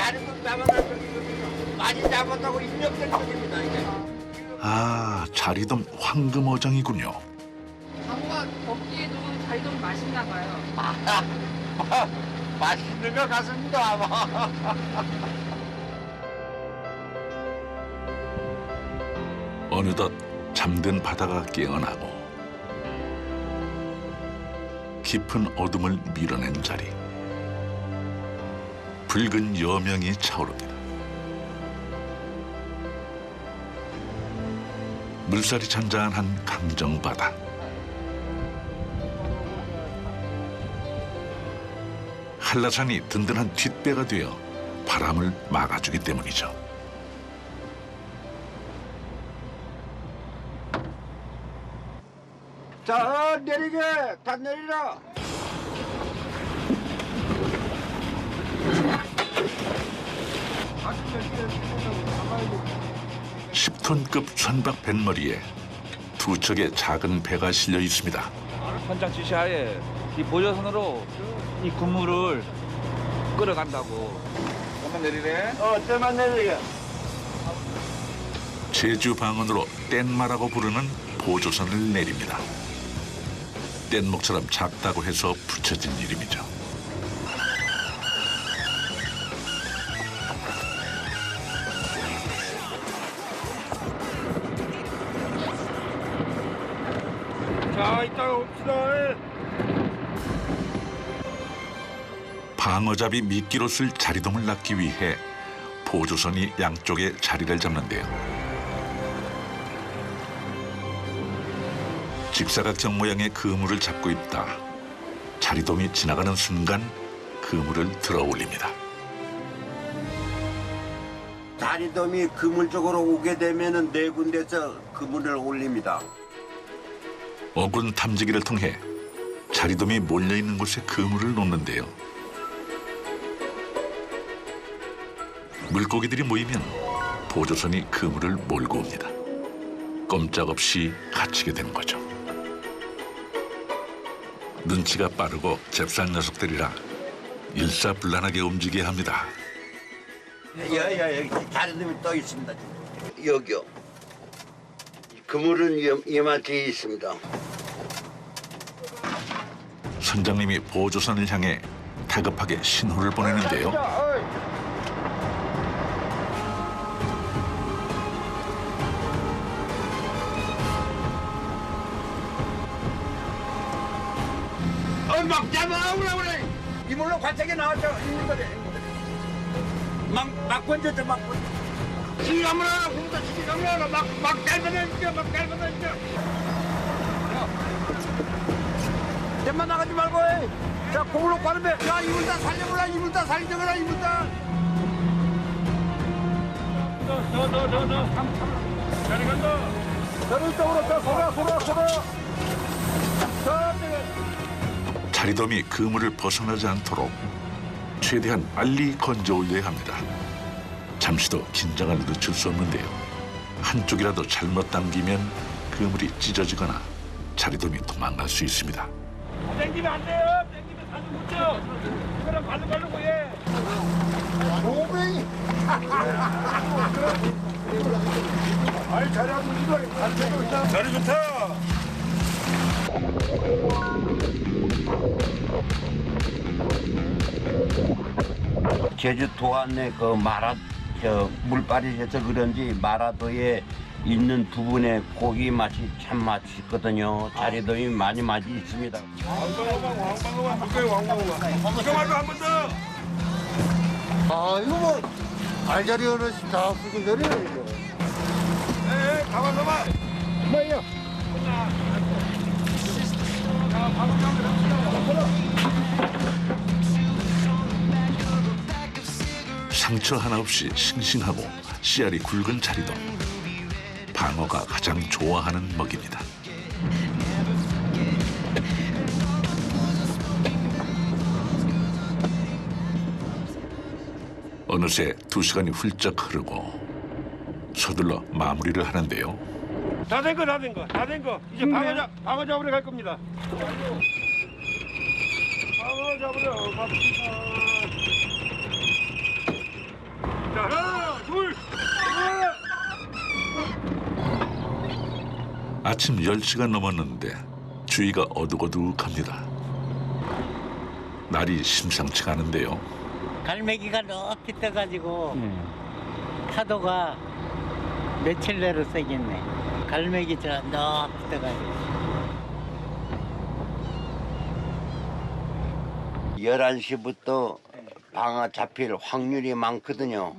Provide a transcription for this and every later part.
자리도 잡아놨거든요. 많이 잡았다고 인정된 적입니다, 이게. 아, 자리돔 황금어장이군요. 방어가 걷기에도 자리돔 맛있나 봐요. 맛있는 것 같습니다, 아마. 어느덧 잠든 바다가 깨어나고 깊은 어둠을 밀어낸 자리. 붉은 여명이 차오릅니다. 물살이 잔잔한 강정바다. 한라산이 든든한 뒷배가 되어 바람을 막아주기 때문이죠. 자, 내리게! 다 내리라! 10톤급 선박 뱃머리에 두 척의 작은 배가 실려 있습니다. 현장 지시하에 이 보조선으로 이 그물을 끌어간다고. 한번 내리래. 쟤만 내리게. 제주 방언으로 뗀마라고 부르는 보조선을 내립니다. 뗀목처럼 작다고 해서 붙여진 이름이죠. 자, 이따가 옵시다. 방어잡이 미끼로 쓸 자리돔을 낳기 위해 보조선이 양쪽에 자리를 잡는데요. 직사각형 모양의 그물을 잡고 있다. 자리돔이 지나가는 순간 그물을 들어 올립니다. 자리돔이 그물 쪽으로 오게 되면은 네 군데서 그물을 올립니다. 어군 탐지기를 통해 자리돔이 몰려있는 곳에 그물을 놓는데요. 물고기들이 모이면 보조선이 그물을 몰고 옵니다. 꼼짝없이 갇히게 되는 거죠. 눈치가 빠르고 잽싼 녀석들이라 일사불란하게 움직여야 합니다. 여기 자리돔이 떠 있습니다. 여기요. 그물은 이만치 있습니다. 선장님이 보조선을 향해 다급하게 신호를 보내는데요. 막 잡아오라 그래. 이물로 관책에 나왔죠. 있는 거래. 막 건졌죠. 막 건져. 시가무라 공도 시가무라 막 깔면은 막 깔면은 쟤만 나가지 말고 해. 자 공으로 가는데 야 이물 다 살려보라. 이물 다 살려줘라. 이물 다. 너 자리 간다. 저런 쪽으로 더 소라. 자리돔이 그물을 벗어나지 않도록 최대한 빨리 건져 올려야 합니다. 잠시도 긴장을 늦출 수 없는데요. 한쪽이라도 잘못 당기면 그물이 찢어지거나 자리돔이 도망갈 수 있습니다. 땡기면 안 돼요. 땡기면 다들 묻죠. 이거랑 발로 해. 오뱅이. 아이 잘하고 있어. 자리 좋다. 제주 도안에 그 물빨이 해서 그런지 마라도에 있는 부분의 고기 맛이 참 맛있거든요. 자리돔이 많이 있습니다. 왕방어만 이거 말고 한 번 더. 아 이거 뭐 알자리 어르신 다 쓰고 내려요 이거. 에 가만 놔봐. 뭐야? 상처 하나 없이 싱싱하고 씨알이 굵은 자리돔. 방어가 가장 좋아하는 먹입니다. 어느새 2시간이 훌쩍 흐르고 서둘러 마무리를 하는데요. 다 된 거. 이제 방어 잡으러 갈 겁니다. 방어 잡으러 갑시다. 아침 10시가 넘었는데 주위가 어둑어둑합니다. 날이 심상치가 않은데요. 갈매기가 높이 떠가지고 파도가 며칠 내로 세겠네. 갈매기처럼 높이 떠가지고. 11시부터 방아 잡힐 확률이 많거든요.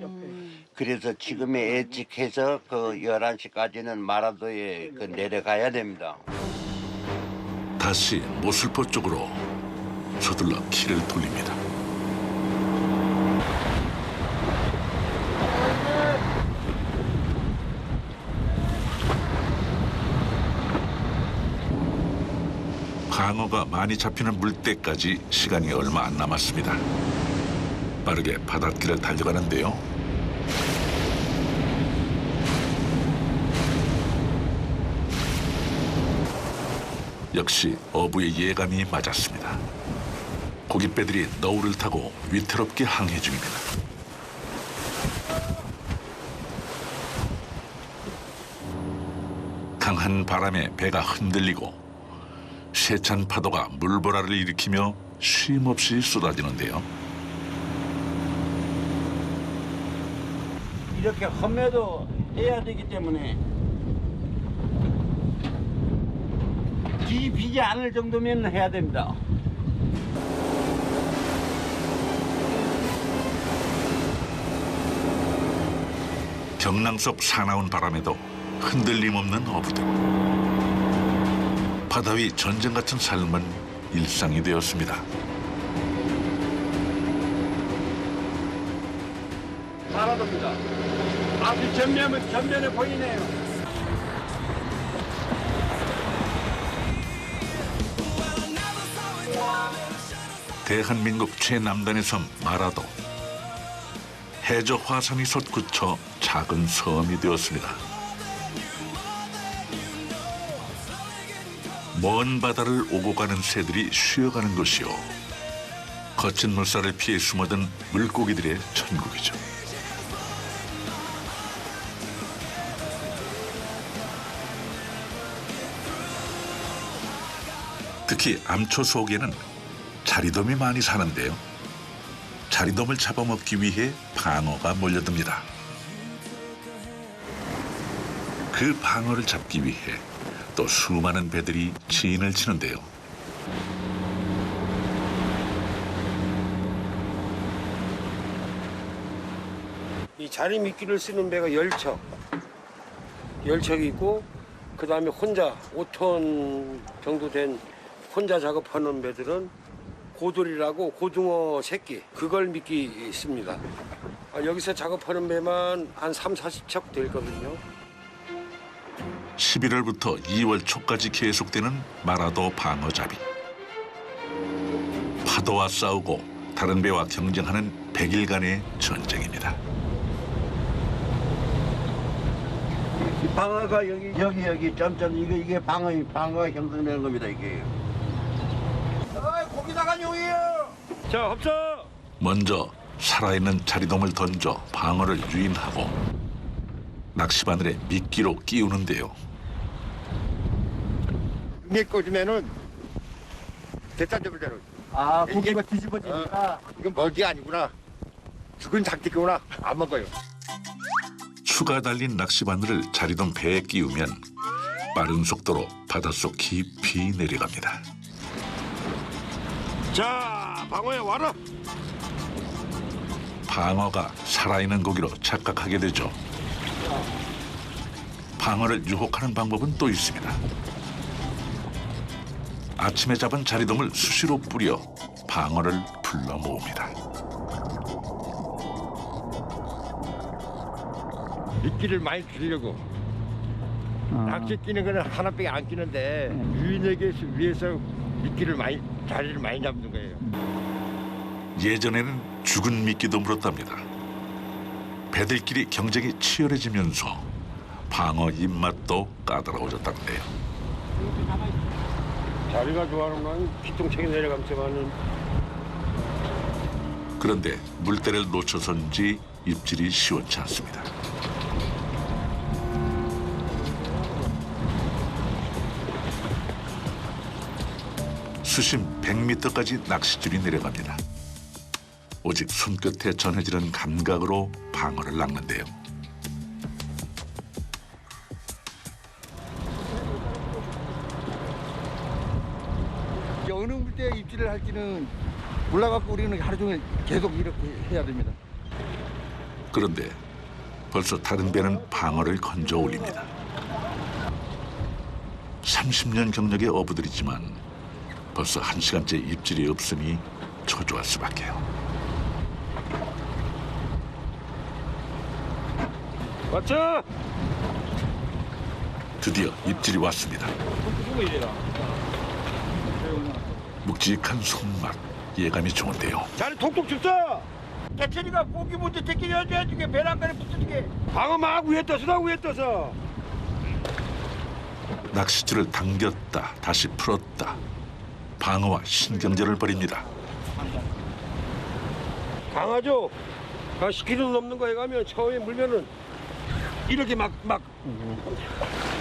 그래서 지금에 예측해서 그 11시까지는 마라도에 내려가야 됩니다. 다시 모슬포 쪽으로 서둘러 키를 돌립니다. 방어가 많이 잡히는 물때까지 시간이 얼마 안 남았습니다. 빠르게 바닷길을 달려가는데요. 역시 어부의 예감이 맞았습니다. 고깃배들이 너울을 타고 위태롭게 항해 중입니다. 강한 바람에 배가 흔들리고 세찬 파도가 물보라를 일으키며 쉼없이 쏟아지는데요. 이렇게 험해도 해야 되기 때문에 뒤비지 않을 정도면 해야 됩니다. 경랑 속 사나운 바람에도 흔들림 없는 어부들. 바다 위 전쟁 같은 삶은 일상이 되었습니다. 마라도입니다. 아주 전면에 보이네요. 대한민국 최남단의 섬 마라도. 해저 화산이 솟구쳐 작은 섬이 되었습니다. 먼 바다를 오고 가는 새들이 쉬어가는 곳이요. 거친 물살을 피해 숨어든 물고기들의 천국이죠. 특히 암초 속에는 자리돔이 많이 사는데요. 자리돔을 잡아먹기 위해 방어가 몰려듭니다. 그 방어를 잡기 위해 또 수많은 배들이 진을 치는데요. 이 자리 미끼를 쓰는 배가 10척이 있고 그 다음에 혼자 5톤 정도 된 혼자 작업하는 배들은 고돌이라고 고등어 새끼 그걸 미끼 씁니다. 여기서 작업하는 배만 한 3, 40척 되거든요. 11월부터 2월 초까지 계속되는 마라도 방어잡이. 파도와 싸우고 다른 배와 경쟁하는 100일간의 전쟁입니다. 이 방어가 여기 점점 이게 방어가 형성되는 겁니다 이게. 고기 나간 용이에요. 자, 합쳐. 먼저 살아있는 자리돔을 던져 방어를 유인하고 낚시바늘에 미끼로 끼우는데요. 이게 꽂으면은 대짜 잡을대로. 아 고기가 뒤집어지니까. 이건 먹이가 아니구나. 죽은 작기구나. 안 먹어요. 추가 달린 낚시바늘을 자리돔 배에 끼우면 빠른 속도로 바닷속 깊이 내려갑니다. 자, 방어에 와라. 방어가 살아있는 고기로 착각하게 되죠. 방어를 유혹하는 방법은 또 있습니다. 아침에 잡은 자리돔을 수시로 뿌려 방어를 불러 모읍니다. 미끼를 많이 주려고. 낚시 끼는 거는 하나밖에 안 끼는데 유인에게 위해서 자리를 많이 잡는 거예요. 예전에는 죽은 미끼도 물었답니다. 배들끼리 경쟁이 치열해지면서 방어 입맛도 까다로워졌다는데요. 자리가 좋아하는 건 기똥차게 내려감지만은 그런데 물때를 놓쳐서인지 입질이 시원치 않습니다. 수심 100m까지 낚싯줄이 내려갑니다. 오직 손끝에 전해지는 감각으로 방어를 낚는데요. 어느 물때 입질을 할지는 몰라갖고 우리는 하루 종일 계속 이렇게 해야 됩니다. 그런데 벌써 다른 배는 방어를 건져 올립니다. 30년 경력의 어부들이지만 벌써 1시간째 입질이 없으니 초조할 수밖에요. 맞죠? 드디어 입질이 왔습니다. 묵직한 손맛, 예감이 좋은데요. 자리 톡톡 쳤어. 개천이가 고기 먼저 제끼 여줘야지 배란간에 붙어지게. 방어 막 위에 떠서 나 위에 떠서. 낚싯줄을 당겼다 다시 풀었다. 방어와 신경전을 벌입니다. 강하죠? 한 10kg 넘는 거 해가면 처음에 물면은 이렇게 막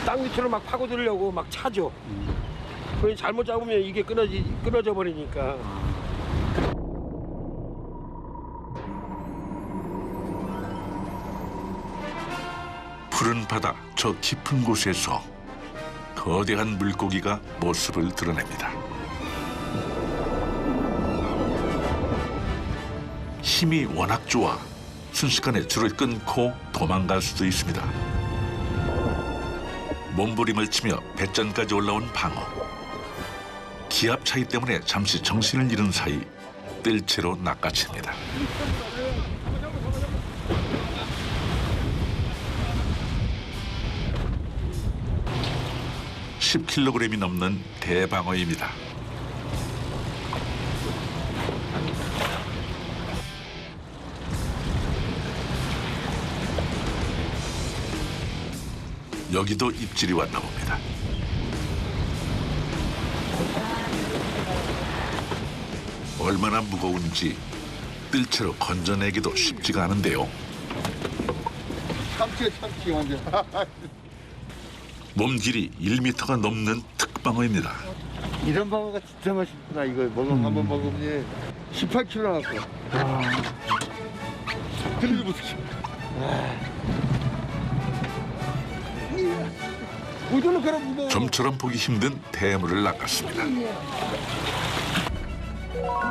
땅 밑으로 막 파고들려고 막 차죠. 그걸 잘못 잡으면 이게 끊어져 버리니까. 푸른 바다 저 깊은 곳에서 거대한 물고기가 모습을 드러냅니다. 힘이 워낙 좋아 순식간에 줄을 끊고 도망갈 수도 있습니다. 몸부림을 치며 배전까지 올라온 방어. 기압 차이 때문에 잠시 정신을 잃은 사이 뜰채로 낚아챕니다. (10kg이) 넘는 대방어입니다. 여기도 입질이 왔나 봅니다. 얼마나 무거운지 뜰채로 건져내기도 쉽지가 않은데요. 참치 완전. 몸 길이 1m가 넘는 특방어입니다. 이런 방어가 진짜 맛있구나. 이거 한번 먹으면 18kg 나왔어. 들리지 못해. 우주는 그런 무거워. 좀처럼 보기 힘든 대물을 낚았습니다.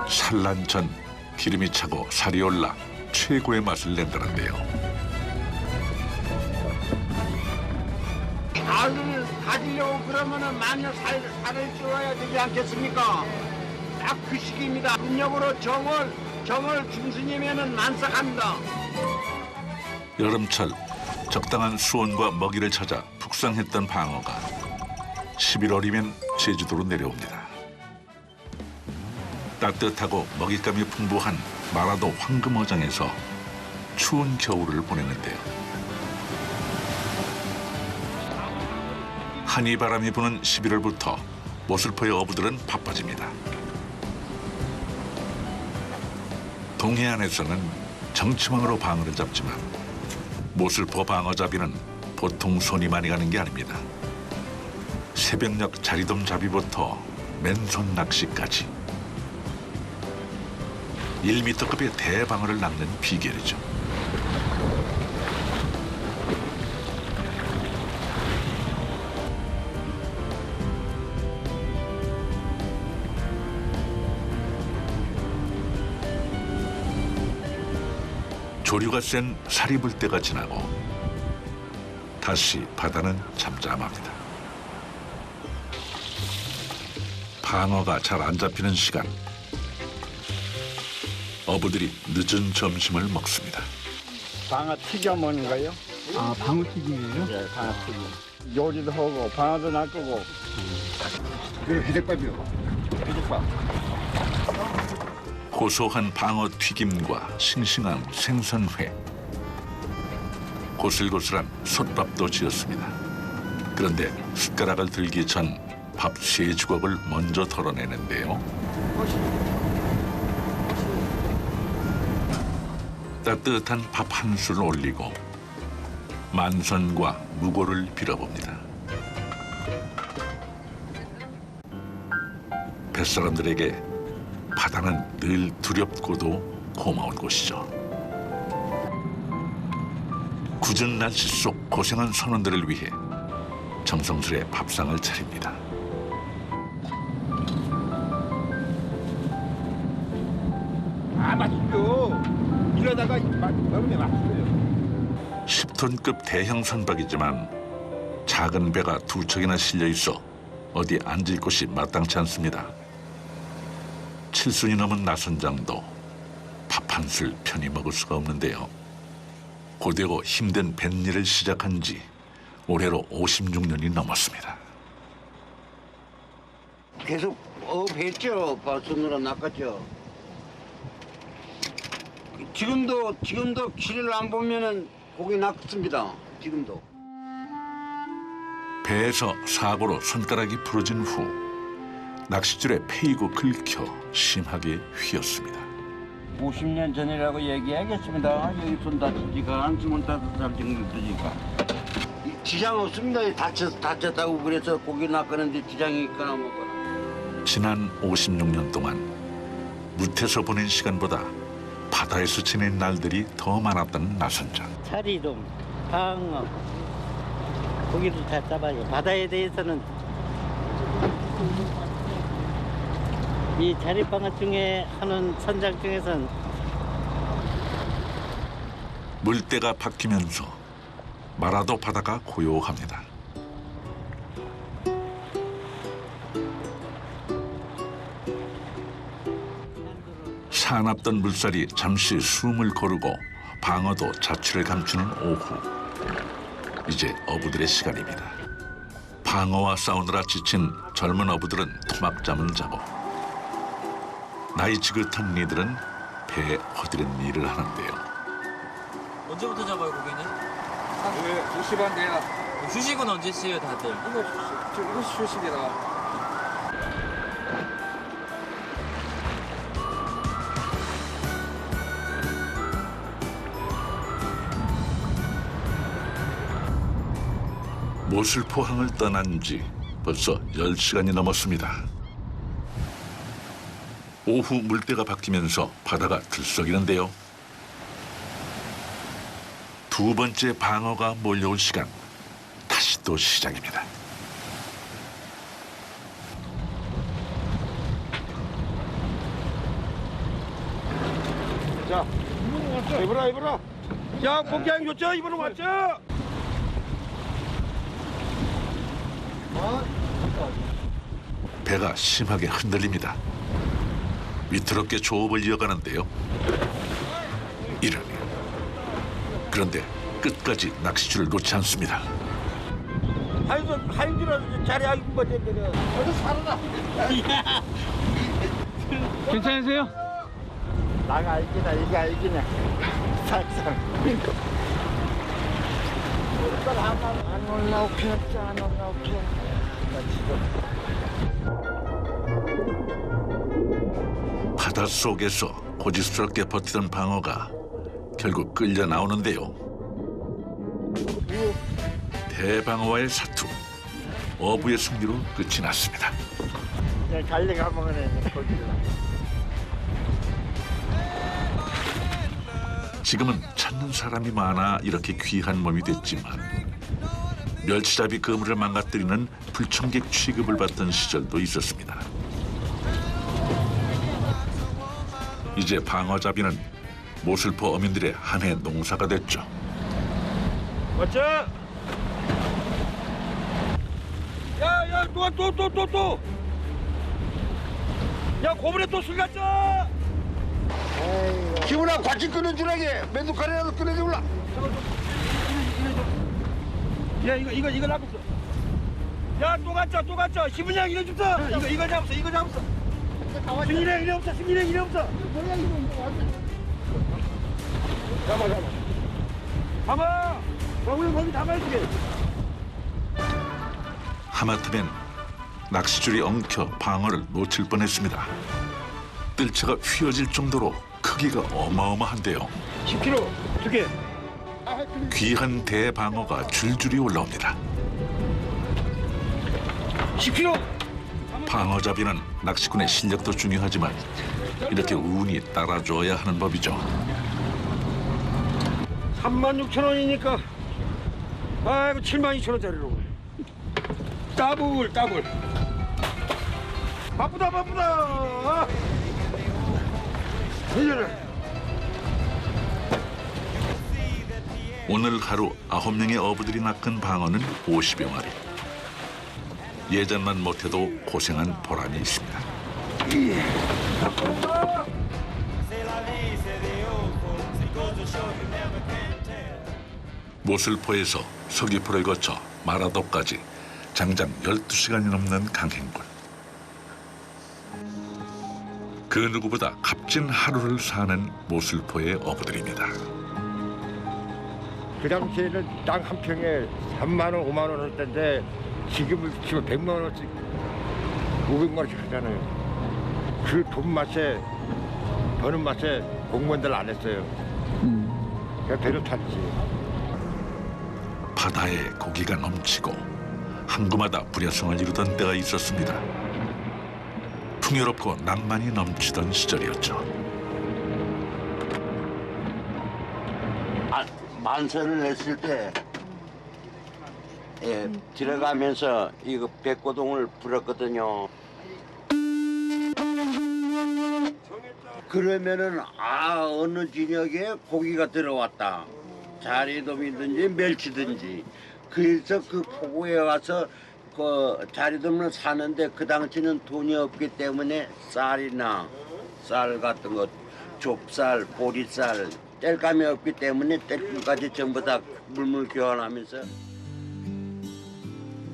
산란전 기름이 차고 살이 올라 최고의 맛을 낸다는데요. 알을 가지려고 그러면은 마녀 살을 찌워야 되지 않겠습니까? 딱 그 시기입니다. 음력으로 정월 중순이면은 만삭합니다. 여름철 적당한 수온과 먹이를 찾아 북상했던 방어가 11월이면 제주도로 내려옵니다. 따뜻하고 먹잇감이 풍부한 마라도 황금어장에서 추운 겨울을 보냈는데요. 한이 바람이 부는 11월부터 모슬포의 어부들은 바빠집니다. 동해안에서는 정치망으로 방어를 잡지만 모슬포 방어잡이는 보통 손이 많이 가는 게 아닙니다. 새벽녘 자리돔 잡이부터 맨손 낚시까지 1m급의 대방어를 낚는 비결이죠. 조류가 센 사리불 때가 지나고 다시 바다는 잠잠합니다. 방어가 잘 안 잡히는 시간, 어부들이 늦은 점심을 먹습니다. 방어 튀겨 먹는 거요? 아, 방어 튀김이에요? 네, 방어 튀김. 요리도 하고 방어도 낚고. 그래, 비빔밥이요. 비빔밥. 고소한 방어 튀김과 싱싱한 생선회, 고슬고슬한 솥밥도 지었습니다. 그런데 숟가락을 들기 전 밥 3주걱을 먼저 덜어내는데요. 따뜻한 밥 한 술을 올리고 만선과 무고를 빌어봅니다. 뱃사람들에게 바다는 늘 두렵고도 고마운 곳이죠. 굳은 날씨 속 고생한 선원들을 위해 정성스레 밥상을 차립니다. 맛있죠. 이러다가 먹으면 맛있어요. 10톤급 대형 선박이지만 작은 배가 2척이나 실려 있어 어디 앉을 곳이 마땅치 않습니다. 7순이 넘은 나선장도 밥 한 술 편히 먹을 수가 없는데요. 고되고 힘든 뱃일을 시작한 지 올해로 56년이 넘었습니다. 계속 뵀죠. 손으로 낚았죠. 지금도 길을 안 보면은 고기 낚습니다. 지금도. 배에서 사고로 손가락이 부러진 후 낚싯줄에 패이고 긁혀 심하게 휘었습니다. 50년 전이라고 얘기하겠습니다. 여기 손 다친 지가 한 25살 정도 되니까. 지장 없습니다. 다쳤다고 그래서 고기 낚았는데 지장이 있거나 뭐거나. 지난 56년 동안 무태서 보낸 시간보다 바다에서 지낸 날들이 더 많았다는 나선장. 차리돔, 방어, 고기를 다 잡아요. 바다에 대해서는 이 자릿방어 중에 하는 선장 중에서는 물때가 바뀌면서 마라도 바다가 고요합니다. 사납던 물살이 잠시 숨을 고르고 방어도 자취를 감추는 오후. 이제 어부들의 시간입니다. 방어와 싸우느라 지친 젊은 어부들은 토막잠을 자고 나이 지긋한 이들은 배에 허드렛 일을 하는데요. 언제부터 잡아요, 고기는? 네, 2시반 돼야. 휴식은 언제 쉬어요, 다들? 이거 휴식이라. 모슬포항을 떠난 지 벌써 10시간이 넘었습니다. 오후 물때가 바뀌면서 바다가 들썩이는데요. 두 번째 방어가 몰려올 시간. 다시 또 시작입니다. 자, 입어라. 야, 공기양 좋죠? 이번에 왔죠? 배가 심하게 흔들립니다. 위태롭게 조업을 이어가는데요. 이러니. 그런데 끝까지 낚싯줄을 놓지 않습니다. 하인들은 자리 알고 버텼는데 어디 살아나? 괜찮으세요? 나가 알기나 이게 알기냐. 살살. 안 올라오겠지 안 올라오겠지. 바닷속에서 고집스럽게 버티던 방어가 결국 끌려 나오는데요. 대방어와의 사투, 어부의 승리로 끝이 났습니다. 그냥 갈래가 먹으네 고기를. 지금은 찾는 사람이 많아 이렇게 귀한 몸이 됐지만 멸치잡이 그물을 망가뜨리는 불청객 취급을 받던 시절도 있었습니다. 이제 방어잡이는 모슬포 어민들의 한 해 농사가 됐죠. 맞죠? 야, 또. 야, 고물에 또 술 갔죠? 기분아 같이 끊어주라게. 맨두칼이라도 끊어주라. 야, 이거 놔뒀어. 야, 또 갔죠. 시분양 이거 줍어. 이거 잡았어. 승인해, 이래 없어. 잡아. 거기 잡아야지. 하마터면 낚싯줄이 엉켜 방어를 놓칠 뻔했습니다. 뜰채가 휘어질 정도로 크기가 어마어마한데요. 10kg 2개. 귀한 대방어가 줄줄이 올라옵니다. 10kg. 방어잡이는 낚시꾼의 실력도 중요하지만 이렇게 운이 따라줘야 하는 법이죠. 36,000원이니까 아이고 72,000원짜리로 더블 바쁘다 이제는 오늘 하루 9명의 어부들이 낚은 방어는 50여 마리. 예전만 못해도 고생한 보람이 있습니다. 모슬포에서 서귀포를 거쳐 마라도까지 장장 12시간이 넘는 강행군. 그 누구보다 값진 하루를 사는 모슬포의 어부들입니다. 그 당시에는 땅 한 평에 3만 원, 5만 원 할 때인데 지금은 100만 원씩, 500만 원씩 하잖아요. 그 돈 맛에, 버는 맛에 공무원들 안 했어요. 그냥 배로 탔지. 바다에 고기가 넘치고 항구마다 불야성을 이루던 때가 있었습니다. 풍요롭고 낭만이 넘치던 시절이었죠. 만세를 했을 때 들어가면서 이거 백고동을 불었거든요. 그러면은 어느 진역에 고기가 들어왔다. 자리돔이든지 멸치든지. 그래서 그 포구에 와서 그 자리돔을 사는데 그 당시는 돈이 없기 때문에 쌀이나 쌀 같은 것, 좁쌀, 보리쌀, 땔감이 없기 때문에 땔감까지 전부 다 물물 교환하면서.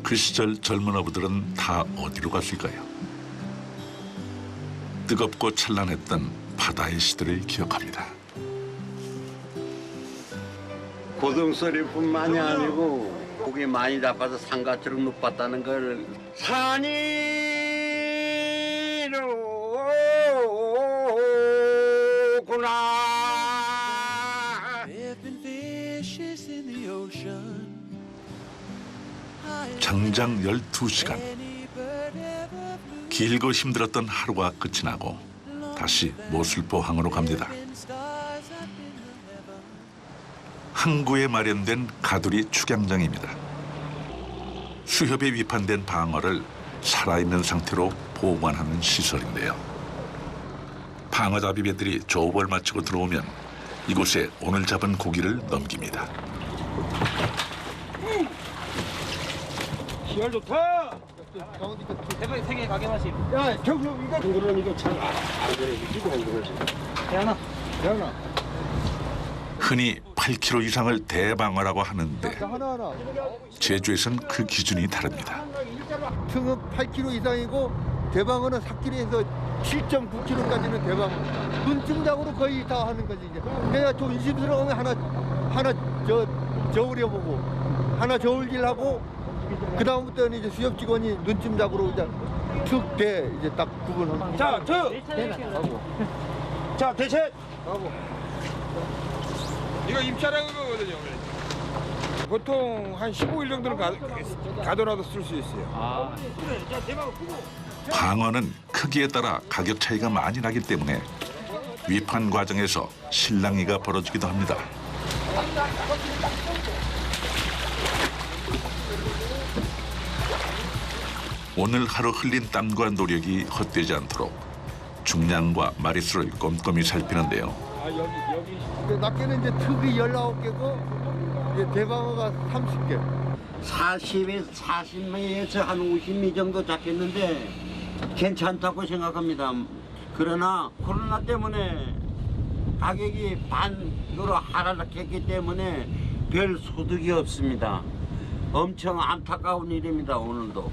그 시절 젊은 어부들은 다 어디로 갔을까요? 뜨겁고 찬란했던 바다의 시대를 기억합니다. 고등소리뿐만이 아니고 고기 많이 잡아서 상가처럼 높았다는 걸 산이로구나. 장장 12시간. 길고 힘들었던 하루가 끝이 나고 다시 모슬포 항으로 갑니다. 항구에 마련된 가두리 축양장입니다. 수협에 위판된 방어를 살아있는 상태로 보관하는 시설인데요. 방어잡이 배들이 조업을 마치고 들어오면 이곳에 오늘 잡은 고기를 넘깁니다. 시알 좋다. 대박이 3개 가게 마심. 야, 저거 이거 그거는 이거 잘 안 그래. 이거 안 그러지. 대하나. 흔히 8kg 이상을 대방어라고 하는데 하나하나. 제주에선 그 기준이 다릅니다. 층은 8kg 이상이고 대방어는 4kg에서 7.9kg까지는 대방어. 눈찜작으로 거의 다 하는 거지 이제. 내가 좀 의심스러우면 하나 저울해보고 하나 저울질하고 그 다음부터는 이제 수협 직원이 눈찜작으로 이제 툭대 이제 딱 구분하고. 자, 자, 대체. 이거 입찰한 거거든요. 보통 한 15일 정도는 가더라도 쓸 수 있어요. 방어는 크기에 따라 가격 차이가 많이 나기 때문에 위판 과정에서 실랑이가 벌어지기도 합니다. 오늘 하루 흘린 땀과 노력이 헛되지 않도록 중량과 마리수를 꼼꼼히 살피는데요. 낱개는 이제 특이 19개고 이제 대방어가 30개. 40에서 한 50미 정도 잡혔는데 괜찮다고 생각합니다. 그러나 코로나 때문에 가격이 반으로 하락했기 때문에 별 소득이 없습니다. 엄청 안타까운 일입니다, 오늘도.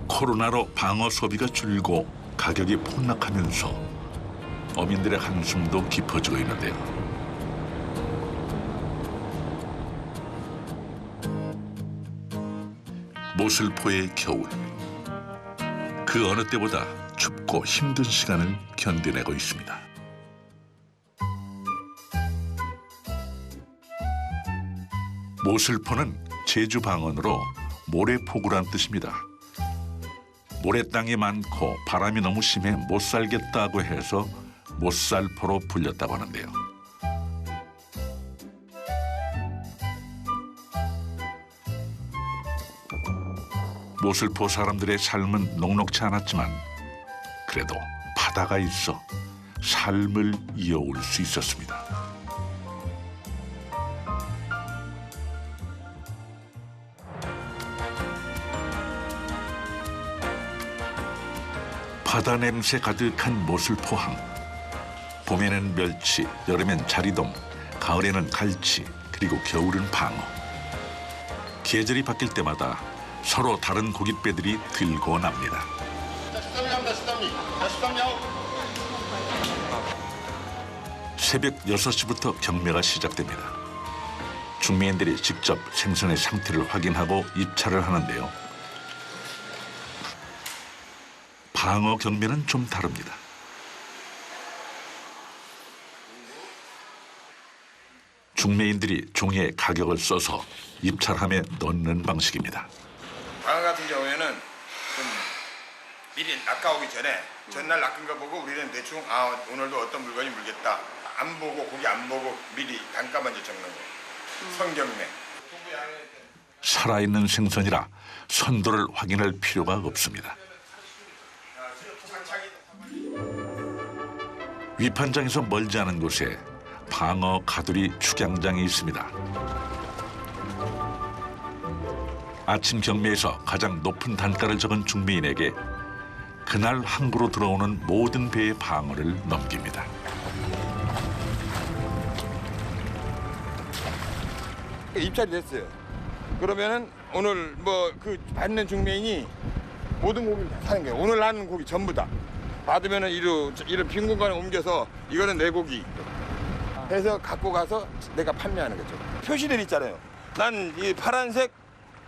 코로나로 방어 소비가 줄고 가격이 폭락하면서 어민들의 한숨도 깊어지고 있는데요. 모슬포의 겨울. 그 어느 때보다 춥고 힘든 시간을 견뎌내고 있습니다. 모슬포는 제주 방언으로 모래포구란 뜻입니다. 모래땅이 많고 바람이 너무 심해 못 살겠다고 해서 못살포로 불렸다고 하는데요. 모슬포 사람들의 삶은 녹록지 않았지만 그래도 바다가 있어 삶을 이어올 수 있었습니다. 바다 냄새 가득한 모슬포항. 봄에는 멸치, 여름엔 자리돔, 가을에는 갈치, 그리고 겨울은 방어. 계절이 바뀔 때마다 서로 다른 고깃배들이 들고 납니다. 새벽 6시부터 경매가 시작됩니다. 중매인들이 직접 생선의 상태를 확인하고 입찰을 하는데요. 방어 경매는 좀 다릅니다. 중매인들이 종이에 가격을 써서 입찰함에 넣는 방식입니다. 방어 같은 경우에는 좀 미리 낚아오기 전에 전날 낚은 거 보고 우리는 대충 오늘도 어떤 물건이 물겠다. 안 보고 고기 안 보고 미리 단가만 적는 거. 선경매. 살아있는 생선이라 선도를 확인할 필요가 없습니다. 위판장에서 멀지 않은 곳에 방어 가두리 축양장이 있습니다. 아침 경매에서 가장 높은 단가를 적은 중매인에게 그날 항구로 들어오는 모든 배의 방어를 넘깁니다. 입찰이 됐어요. 그러면은 오늘 뭐 그 받는 중매인이 모든 고기를 다 사는 거예요. 오늘 하는 고기 전부 다 받으면은 이런 빈 공간에 옮겨서 이거는 내 고기 해서 갖고 가서 내가 판매하는 거죠. 표시들 있잖아요. 난 이 파란색,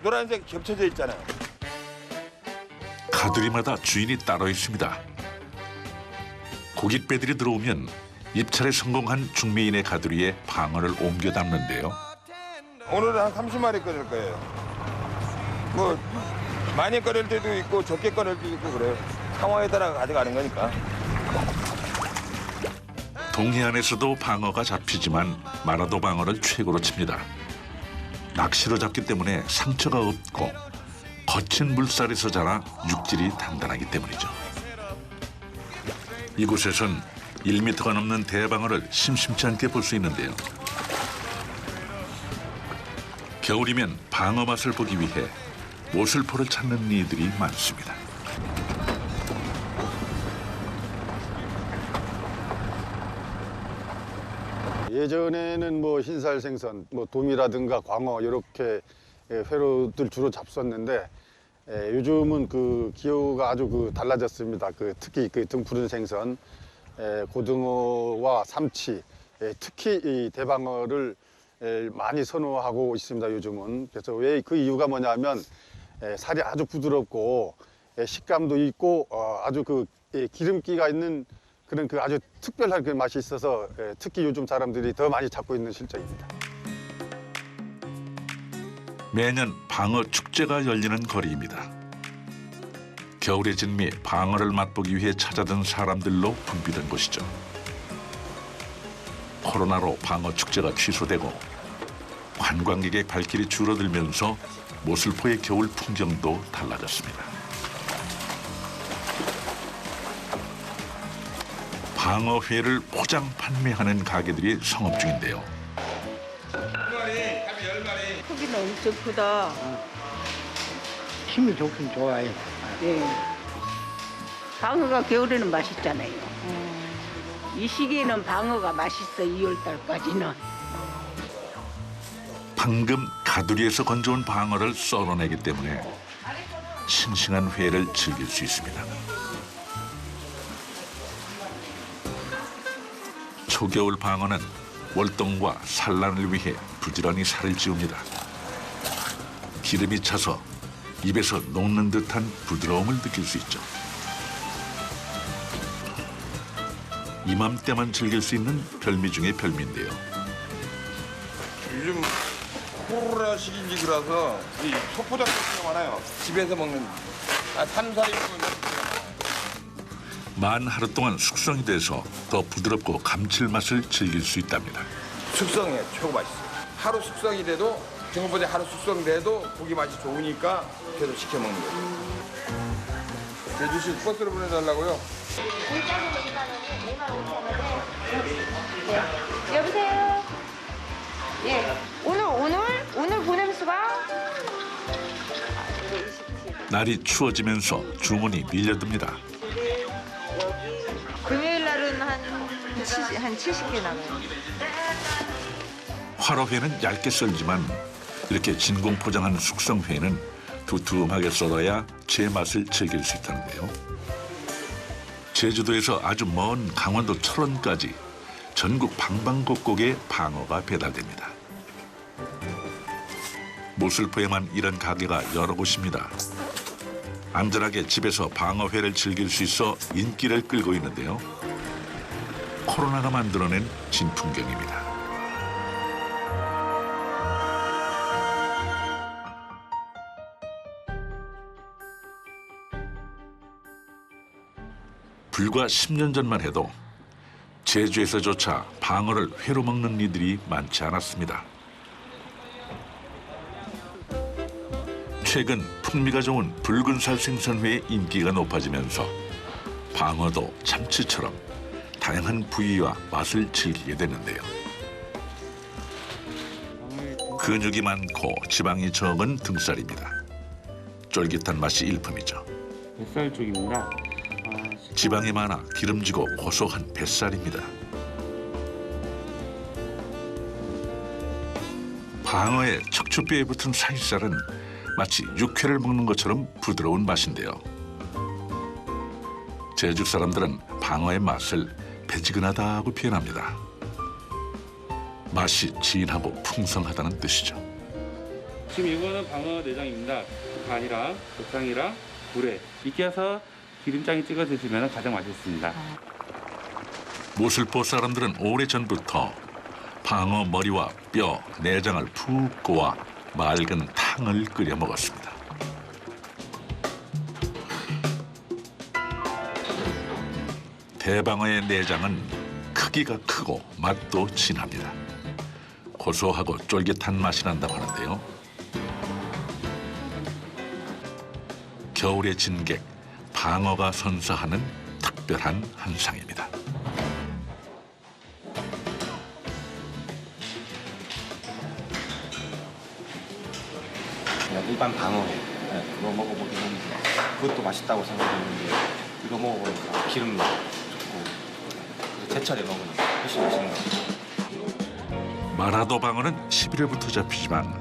노란색 겹쳐져 있잖아요. 가두리마다 주인이 따로 있습니다. 고깃배들이 들어오면 입찰에 성공한 중매인의 가두리에 방어를 옮겨 담는데요. 오늘은 한 30마리 꺼낼 거예요. 뭐 많이 꺼낼 때도 있고 적게 꺼낼 때도 있고 그래요. 상황에 따라 가져가는 거니까. 동해안에서도 방어가 잡히지만 마라도 방어를 최고로 칩니다. 낚시로 잡기 때문에 상처가 없고 거친 물살에서 자라 육질이 단단하기 때문이죠. 이곳에선 1m가 넘는 대방어를 심심치 않게 볼 수 있는데요. 겨울이면 방어 맛을 보기 위해 모슬포를 찾는 이들이 많습니다. 예전에는 뭐 흰살 생선, 뭐 돔이라든가 광어 이렇게 회로들 주로 잡섰는데 요즘은 그 기후가 아주 달라졌습니다. 특히 등푸른 생선, 고등어와 삼치, 특히 이 대방어를 많이 선호하고 있습니다. 요즘은. 그래서 왜 그 이유가 뭐냐면 살이 아주 부드럽고 식감도 있고 아주 기름기가 있는 그런 아주 특별한 그 맛이 있어서 특히 요즘 사람들이 더 많이 찾고 있는 실정입니다. 매년 방어 축제가 열리는 거리입니다. 겨울의 진미 방어를 맛보기 위해 찾아든 사람들로 붐비던 곳이죠. 코로나로 방어 축제가 취소되고 관광객의 발길이 줄어들면서 모슬포의 겨울 풍경도 달라졌습니다. 방어회를 포장 판매하는 가게들이 성업 중인데요. 크기는 엄청 크다. 힘이 좋긴 좋아요. 예. 방어가 겨울에는 맛있잖아요. 이 시기에는 방어가 맛있어, 2월달까지는. 방금 가두리에서 건져온 방어를 썰어내기 때문에 싱싱한 회를 즐길 수 있습니다. 초겨울 방어는 월동과 산란을 위해 부지런히 살을 찌웁니다. 기름이 차서 입에서 녹는 듯한 부드러움을 느낄 수 있죠. 이맘때만 즐길 수 있는 별미 중의 별미인데요. 요즘 코로나 시기라서 이 소포장 같은 거 많아요. 집에서 먹는 3, 4인분. 만 하루 동안 숙성이 돼서 더 부드럽고 감칠맛을 즐길 수 있답니다. 숙성해 최고 맛있어요. 하루 숙성이 돼도 중국보다 하루 숙성돼도 고기 맛이 좋으니까 계속 시켜 먹는 거예요. 제주시 버스로 보내달라고요? 여보세요. 예. 오늘 보내면 수가? 날이 추워지면서 주문이 밀려듭니다. 금요일 날은 한 70개 나가요. 화로회는 얇게 썰지만 이렇게 진공 포장한 숙성회는 두툼하게 썰어야 제맛을 즐길 수 있다는데요. 제주도에서 아주 먼 강원도 철원까지 전국 방방곡곡에 방어가 배달됩니다. 모슬포에만 이런 가게가 여러 곳입니다. 안전하게 집에서 방어회를 즐길 수 있어 인기를 끌고 있는데요. 코로나가 만들어낸 진풍경입니다. 불과 10년 전만 해도 제주에서조차 방어를 회로 먹는 이들이 많지 않았습니다. 최근 풍미가 좋은 붉은살 생선회의 인기가 높아지면서 방어도 참치처럼 다양한 부위와 맛을 즐기게 되는데요. 근육이 많고 지방이 적은 등살입니다. 쫄깃한 맛이 일품이죠. 뱃살 쪽입니다. 지방이 많아 기름지고 고소한 뱃살입니다. 방어의 척추뼈에 붙은 살살은 마치 육회를 먹는 것처럼 부드러운 맛인데요. 제주 사람들은 방어의 맛을 배지근하다고 표현합니다. 맛이 진하고 풍성하다는 뜻이죠. 지금 이거는 방어 내장입니다. 간이랑 고창이랑 물에 익혀서 기름장에 찍어 드시면 가장 맛있습니다. 모슬포 사람들은 오래전부터 방어 머리와 뼈, 내장을 푹 고아 맑은 탕을 끓여 먹었습니다. 대방어의 내장은 크기가 크고 맛도 진합니다. 고소하고 쫄깃한 맛이 난다고 하는데요. 겨울의 진객, 방어가 선사하는 특별한 한상입니다. 일반 방어회 그거 먹어보긴 했는데 그것도 맛있다고 생각했는데 이거 먹어보니까 기름 좋고 제철에 먹으면 훨씬 맛있는 것 같아요. 마라도 방어는 11월부터 잡히지만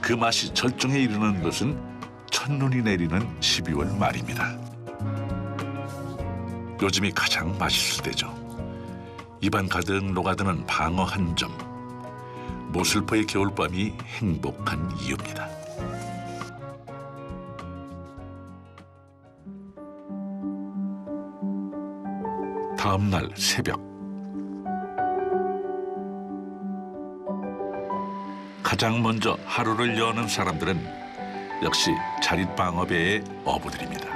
그 맛이 절정에 이르는 것은 첫눈이 내리는 12월 말입니다. 요즘이 가장 맛있을 때죠. 입안 가득 녹아드는 방어 한 점. 모슬포의 겨울밤이 행복한 이유입니다. 다음 날 새벽. 가장 먼저 하루를 여는 사람들은 역시 자릿방어배의 어부들입니다.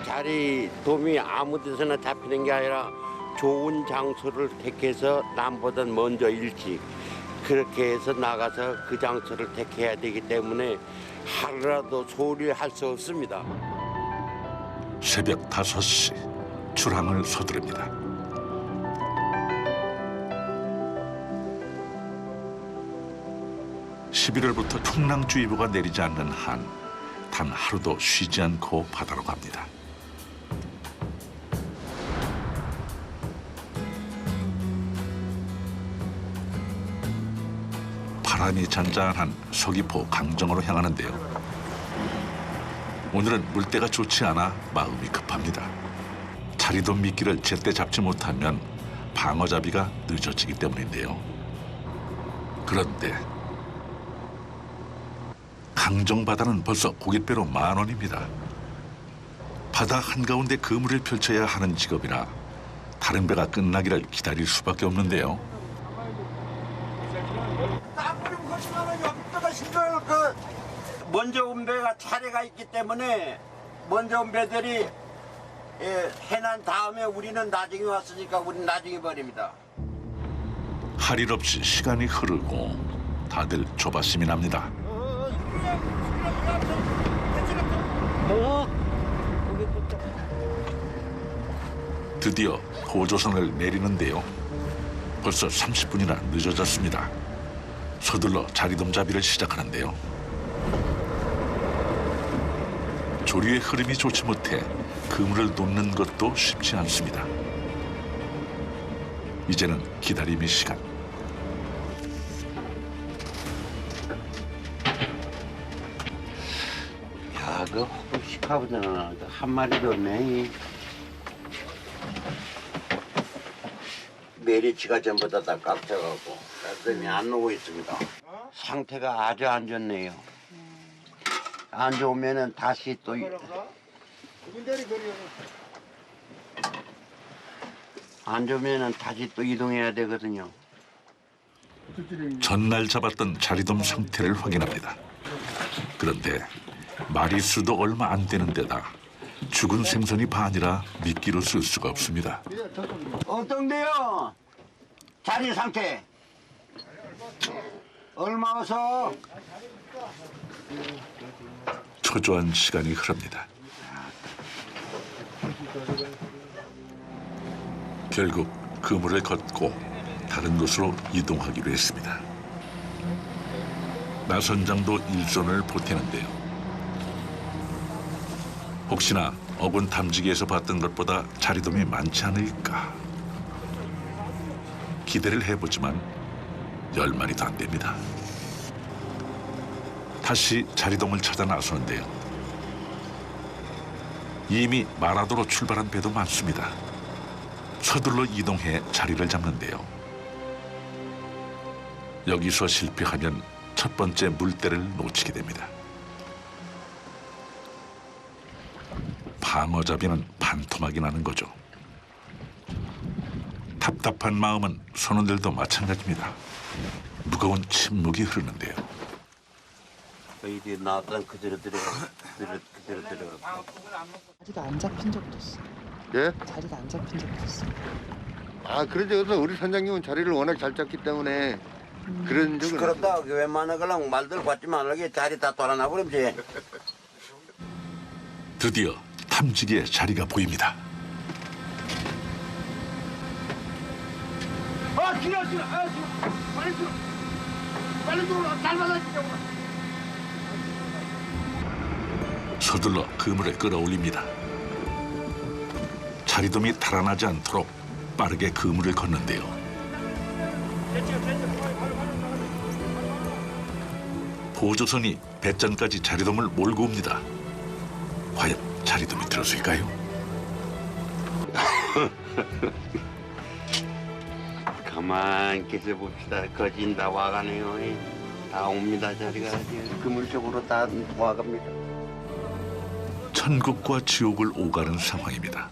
자리돔이 아무 데서나 잡히는 게 아니라 좋은 장소를 택해서 남보다 먼저 일찍 그렇게 해서 나가서 그 장소를 택해야 되기 때문에 하루라도 소홀히 할 수 없습니다. 새벽 5시 출항을 서두릅니다. (11월부터) 풍랑주의보가 내리지 않는 한 단 하루도 쉬지 않고 바다로 갑니다. 바람이 잔잔한 서귀포 강정으로 향하는데요. 오늘은 물때가 좋지 않아 마음이 급합니다. 자리돔 미끼를 제때 잡지 못하면 방어잡이가 늦어지기 때문인데요. 그런데 강정 바다는 벌써 고깃배로 10,000원입니다. 바다 한가운데 그물을 펼쳐야 하는 직업이라 다른 배가 끝나기를 기다릴 수밖에 없는데요. 땀 뿌리고 거시면 여기다가 신경을 먼저 온 배가 차례가 있기 때문에 먼저 온 배들이 해난 다음에 우리는 나중에 왔으니까 우리는 나중에 버립니다. 할 일 없이 시간이 흐르고 다들 조바심이 납니다. 드디어 호조선을 내리는데요. 벌써 30분이나 늦어졌습니다. 서둘러 자리돔 잡이를 시작하는데요. 조류의 흐름이 좋지 못해 그물을 놓는 것도 쉽지 않습니다. 이제는 기다림의 시간. 야, 그 시카보잖아. 한 마리도 없네. 메리치가 전부 다 깎여가고 때문에 안 오고 있습니다. 상태가 아주 안 좋네요. 안 좋으면은 다시 또 안 좋으면은 다시 또 이동해야 되거든요. 전날 잡았던 자리돔 상태를 확인합니다. 그런데 마리수도 얼마 안 되는 데다 죽은 생선이 반이라 미끼로 쓸 수가 없습니다. 어떤데요? 자리 상태 얼마 와서? 초조한 시간이 흐릅니다. 결국 그물을 걷고 다른 곳으로 이동하기로 했습니다. 나선장도 일손을 보태는데요. 혹시나 어군 탐지기에서 봤던 것보다 자리돔이 많지 않을까. 기대를 해보지만 10마리도 안 됩니다. 다시 자리돔을 찾아 나서는데요. 이미 마라도로 출발한 배도 많습니다. 서둘러 이동해 자리를 잡는데요. 여기서 실패하면 첫 번째 물대를 놓치게 됩니다. 방어잡이는 반토막이 나는 거죠. 답답한 마음은 선원들도 마찬가지입니다. 무거운 침묵이 흐르는데요. 저희들이 나왔던 그대로 들어가. 자리가 안 잡힌 적도 있어. 예? 자리가 안 잡힌 적도 있어. 아, 그래서 우리 선장님은 자리를 워낙 잘 잡기 때문에 그런 적은 그렇다. 웬만한 거랑 말들 받지 말라게 자리 다 돌아나 버림지. 드디어 탐지기의 자리가 보입니다. 지나. 빨리 들어와. 닮아다 진짜. 서둘러 그물에 끌어올립니다. 자리돔이 달아나지 않도록 빠르게 그물을 걷는데요. 보조선이 배짠까지 자리돔을 몰고 옵니다. 과연 자리돔이 들었을까요? 가만 계셔 봅시다. 거진 다 와가네요. 다 옵니다. 자리가 그물 쪽으로 다 와갑니다. 천국과 지옥을 오가는 상황입니다.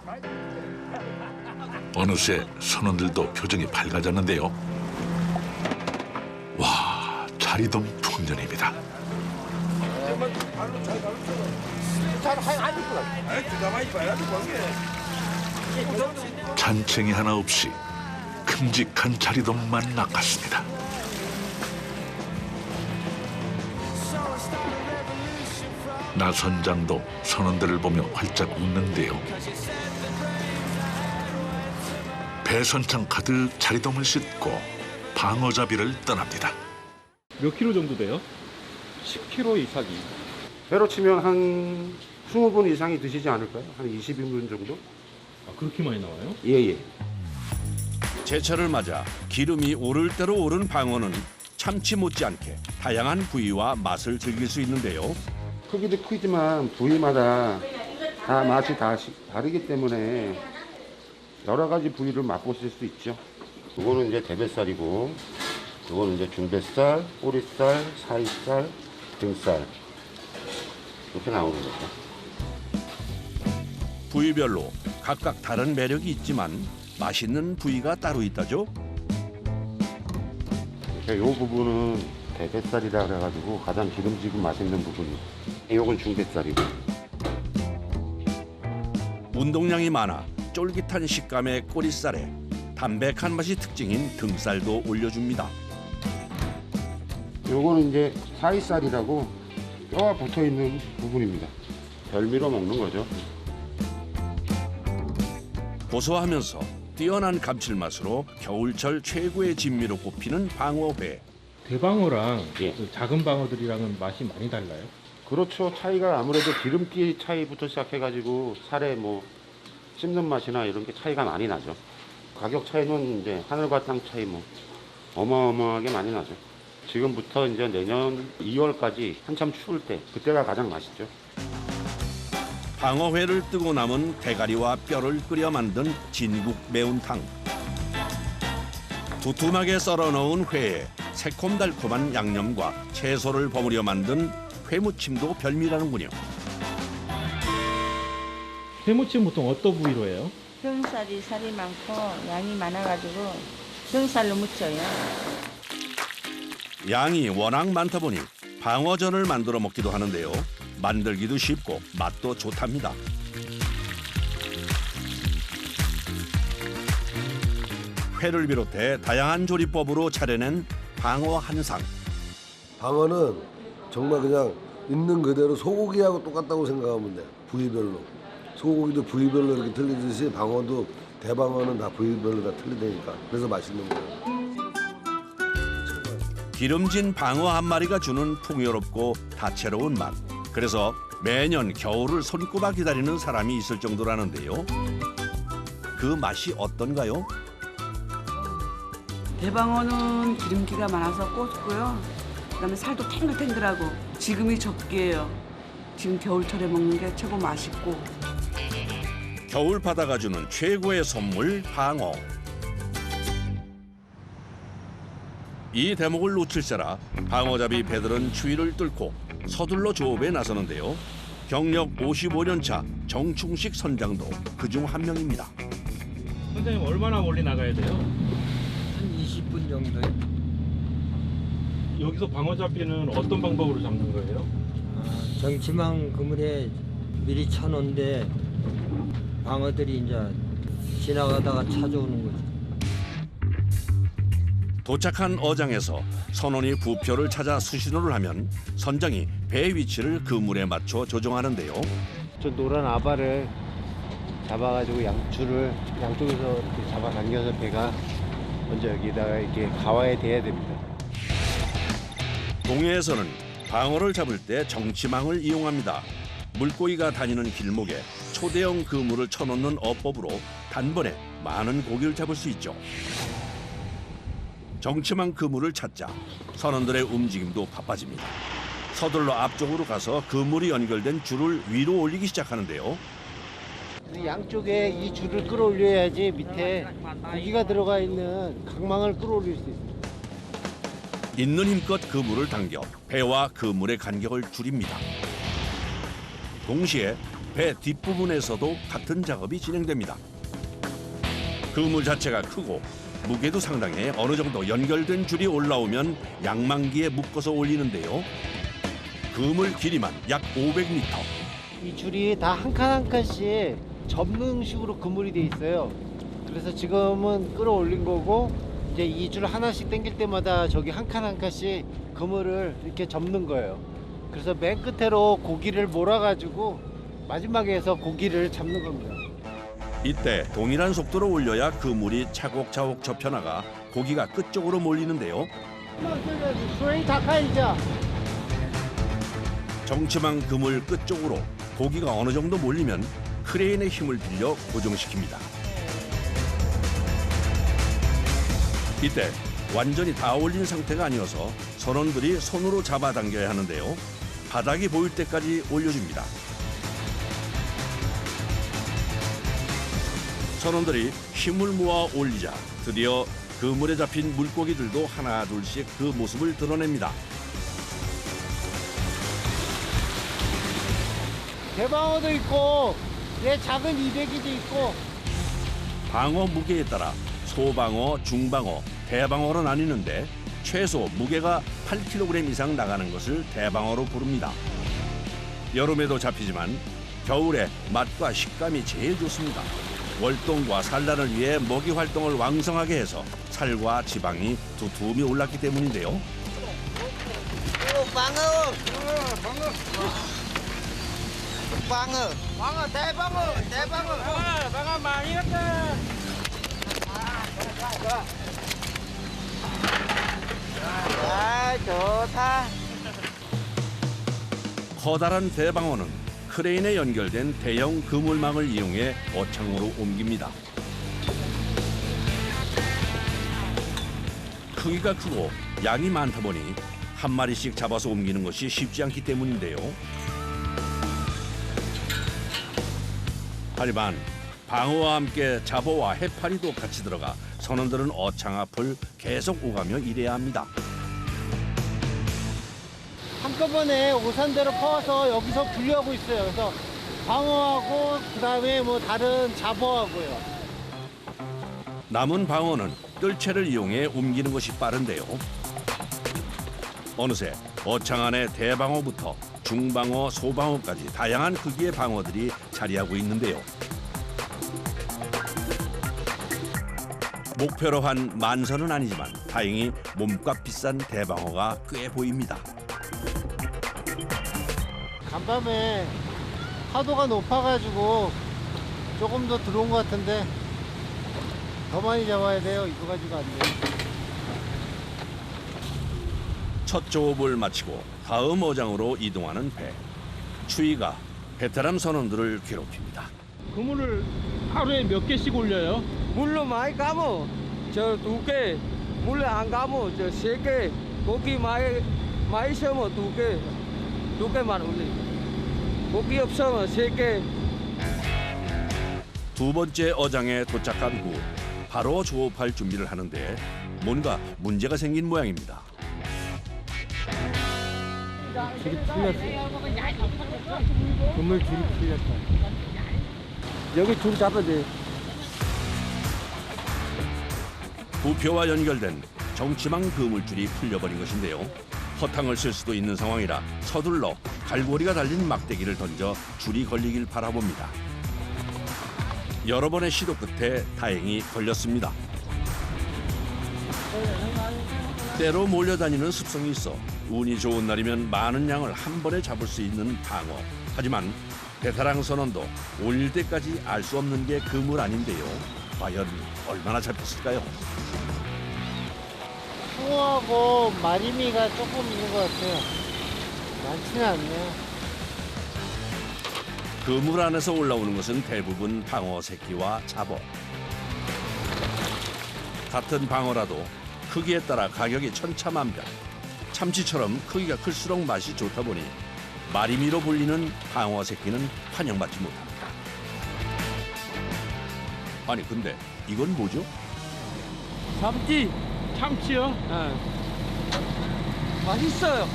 어느새 선원들도 표정이 밝아졌는데요. 와, 자리돔 풍년입니다. 잔챙이 하나 없이 큼직한 자리돔만 낚았습니다. 나선장도 선원들을 보며 활짝 웃는데요. 배선창 가득 자리돔을 싣고 방어잡이를 떠납니다. 몇 킬로 정도 돼요? 10kg 이상이. 배로 치면 한 20분 이상이 드시지 않을까요? 한 20인분 정도? 아, 그렇게 많이 나와요? 예. 제철을 맞아 기름이 오를 대로 오른 방어는 참치 못지않게 다양한 부위와 맛을 즐길 수 있는데요. 크기도 크지만 부위마다 다 맛이 다르기 때문에 여러 가지 부위를 맛보실 수 있죠. 이거는 이제 대뱃살이고, 이거는 이제 중뱃살, 꼬리살, 사이살, 등살 이렇게 나오는 거죠. 부위별로 각각 다른 매력이 있지만 맛있는 부위가 따로 있다죠. 이 부분은 대뱃살이라 그래가지고 가장 기름지고 맛있는 부분이. 이건 중뱃살이고. 운동량이 많아 쫄깃한 식감의 꼬리살에 담백한 맛이 특징인 등살도 올려줍니다. 요거는 이제 사이살이라고 뼈가 붙어 있는 부분입니다. 별미로 먹는 거죠. 고소하면서 뛰어난 감칠맛으로 겨울철 최고의 진미로 꼽히는 방어회. 대방어랑 그 작은 방어들이랑은 맛이 많이 달라요? 그렇죠. 차이가 아무래도 기름기 차이부터 시작해가지고 살에 뭐 씹는 맛이나 이런 게 차이가 많이 나죠. 가격 차이는 이제 하늘과 땅 차이 뭐 어마어마하게 많이 나죠. 지금부터 이제 내년 2월까지 한참 추울 때 그때가 가장 맛있죠. 방어회를 뜨고 남은 대가리와 뼈를 끓여 만든 진국 매운탕. 두툼하게 썰어 넣은 회에 새콤달콤한 양념과 채소를 버무려 만든 회무침도 별미라는군요. 회무침 보통 어떤 부위로 해요? 병살이 살이 많고 양이 많아가지고 병살로 무쳐요. 양이 워낙 많다 보니 방어전을 만들어 먹기도 하는데요. 만들기도 쉽고 맛도 좋답니다. 회를 비롯해 다양한 조리법으로 차려낸 방어 한상. 방어는 정말 그냥 있는 그대로 소고기하고 똑같다고 생각하면 돼요. 부위별로. 소고기도 부위별로 이렇게 틀리듯이 방어도 대방어는 다 부위별로 다 틀리다니까. 그래서 맛있는 거예요. 기름진 방어 한 마리가 주는 풍요롭고 다채로운 맛. 그래서 매년 겨울을 손꼽아 기다리는 사람이 있을 정도라는데요. 그 맛이 어떤가요? 대방어는 기름기가 많아서 고소고요. 그다음에 살도 탱글탱글하고 지금이 적기예요. 지금 겨울철에 먹는 게 최고 맛있고. 겨울 바다가 주는 최고의 선물 방어. 이 대목을 놓칠세라 방어잡이 배들은 추위를 뚫고 서둘러 조업에 나서는데요. 경력 55년 차 정충식 선장도 그중 한 명입니다. 선장님 얼마나 멀리 나가야 돼요? 한 20분 정도요. 여기서 방어 잡기는 어떤 방법으로 잡는 거예요? 정치망 그물에 미리 쳐놓은데 방어들이 이제 지나가다가 찾아오는 거죠. 도착한 어장에서 선원이 부표를 찾아 수신호를 하면 선장이 배 위치를 그물에 맞춰 조정하는데요. 저 노란 아바를 잡아가지고 양줄을 양쪽에서 이렇게 잡아당겨서 배가 먼저 여기다가 이렇게 가와에 대야 됩니다. 동해에서는 방어를 잡을 때 정치망을 이용합니다. 물고기가 다니는 길목에 초대형 그물을 쳐놓는 어법으로 단번에 많은 고기를 잡을 수 있죠. 정치망 그물을 찾자 선원들의 움직임도 바빠집니다. 서둘러 앞쪽으로 가서 그물이 연결된 줄을 위로 올리기 시작하는데요. 양쪽에 이 줄을 끌어올려야지 밑에 고기가 들어가 있는 강망을 끌어올릴 수 있습니다. 있는 힘껏 그물을 당겨 배와 그물의 간격을 줄입니다. 동시에 배 뒷부분에서도 같은 작업이 진행됩니다. 그물 자체가 크고 무게도 상당해 어느 정도 연결된 줄이 올라오면 양망기에 묶어서 올리는데요. 그물 길이만 약 500m. 이 줄이 다 한 칸 한 칸씩 접는 식으로 그물이 돼 있어요. 그래서 지금은 끌어올린 거고 이제 이 줄 하나씩 당길 때마다 저기 한 칸 한 칸씩 그물을 이렇게 접는 거예요. 그래서 맨 끝으로 고기를 몰아가지고 마지막에서 고기를 잡는 겁니다. 이때 동일한 속도로 올려야 그물이 차곡차곡 접혀나가 고기가 끝쪽으로 몰리는데요. 정치망 그물 끝쪽으로 고기가 어느 정도 몰리면 크레인의 힘을 빌려 고정시킵니다. 이때 완전히 다 올린 상태가 아니어서 선원들이 손으로 잡아당겨야 하는데요. 바닥이 보일 때까지 올려줍니다. 선원들이 힘을 모아 올리자 드디어 그물에 잡힌 물고기들도 하나 둘씩 그 모습을 드러냅니다. 대방어도 있고 작은 이배기도 있고. 방어 무게에 따라 소방어, 중방어, 대방어로 나뉘는데 최소 무게가 8kg 이상 나가는 것을 대방어로 부릅니다. 여름에도 잡히지만 겨울에 맛과 식감이 제일 좋습니다. 월동과 산란을 위해 먹이 활동을 왕성하게 해서 살과 지방이 두툼히 올랐기 때문인데요. 방어 대방어 많이 갔다. 아 좋다. 커다란 대방어는 크레인에 연결된 대형 그물망을 이용해 어창으로 옮깁니다. 크기가 크고 양이 많다 보니 한 마리씩 잡아서 옮기는 것이 쉽지 않기 때문인데요. 하지만 방어와 함께 잡어와 해파리도 같이 들어가 선원들은 어창 앞을 계속 오가며 일해야 합니다. 한꺼번에 오산대로 퍼와서 여기서 분류하고 있어요. 그래서 방어하고 그다음에 뭐 다른 잡어하고요. 남은 방어는 뜰채를 이용해 옮기는 것이 빠른데요. 어느새 어창 안에 대방어부터 중방어, 소방어까지 다양한 크기의 방어들이 자리하고 있는데요. 목표로 한 만선은 아니지만 다행히 몸값 비싼 대방어가 꽤 보입니다. 간밤에 파도가 높아가지고 조금 더 들어온 것 같은데 더 많이 잡아야 돼요. 이거 가지고 안 돼요. 첫 조업을 마치고 다음 어장으로 이동하는 배. 추위가 베테랑 선원들을 괴롭힙니다. 그물을 하루에 몇 개씩 올려요? 물로 많이 감어 저 2개, 물로 안 감어 저 3개, 고기 많이 있으면 2개만 올리고 고기 없으면 3개. 두 번째 어장에 도착한 후 바로 조업할 준비를 하는데 뭔가 문제가 생긴 모양입니다. 줄이 풀렸어요. 그물 줄이 풀렸다. 여기 줄 잡아야 돼. 부표와 연결된 정치망 그물줄이 풀려버린 것인데요. 허탕을 쓸 수도 있는 상황이라 서둘러 갈고리가 달린 막대기를 던져 줄이 걸리길 바라봅니다. 여러 번의 시도 끝에 다행히 걸렸습니다. 때로 몰려다니는 습성이 있어 운이 좋은 날이면 많은 양을 한 번에 잡을 수 있는 방어. 하지만 베테랑 선원도 올릴 때까지 알 수 없는 게 그물 아닌데요. 과연 얼마나 잡혔을까요? 숭어하고 마리미가 조금 있는 것 같아요. 많지는 않네요. 그물 안에서 올라오는 것은 대부분 방어 새끼와 잡어. 같은 방어라도 크기에 따라 가격이 천차만별. 참치처럼 크기가 클수록 맛이 좋다 보니 마리미로 불리는 방어 새끼는 환영받지 못합니다. 아니 근데 이건 뭐죠? 참치. 참치요? 네. 맛있어요.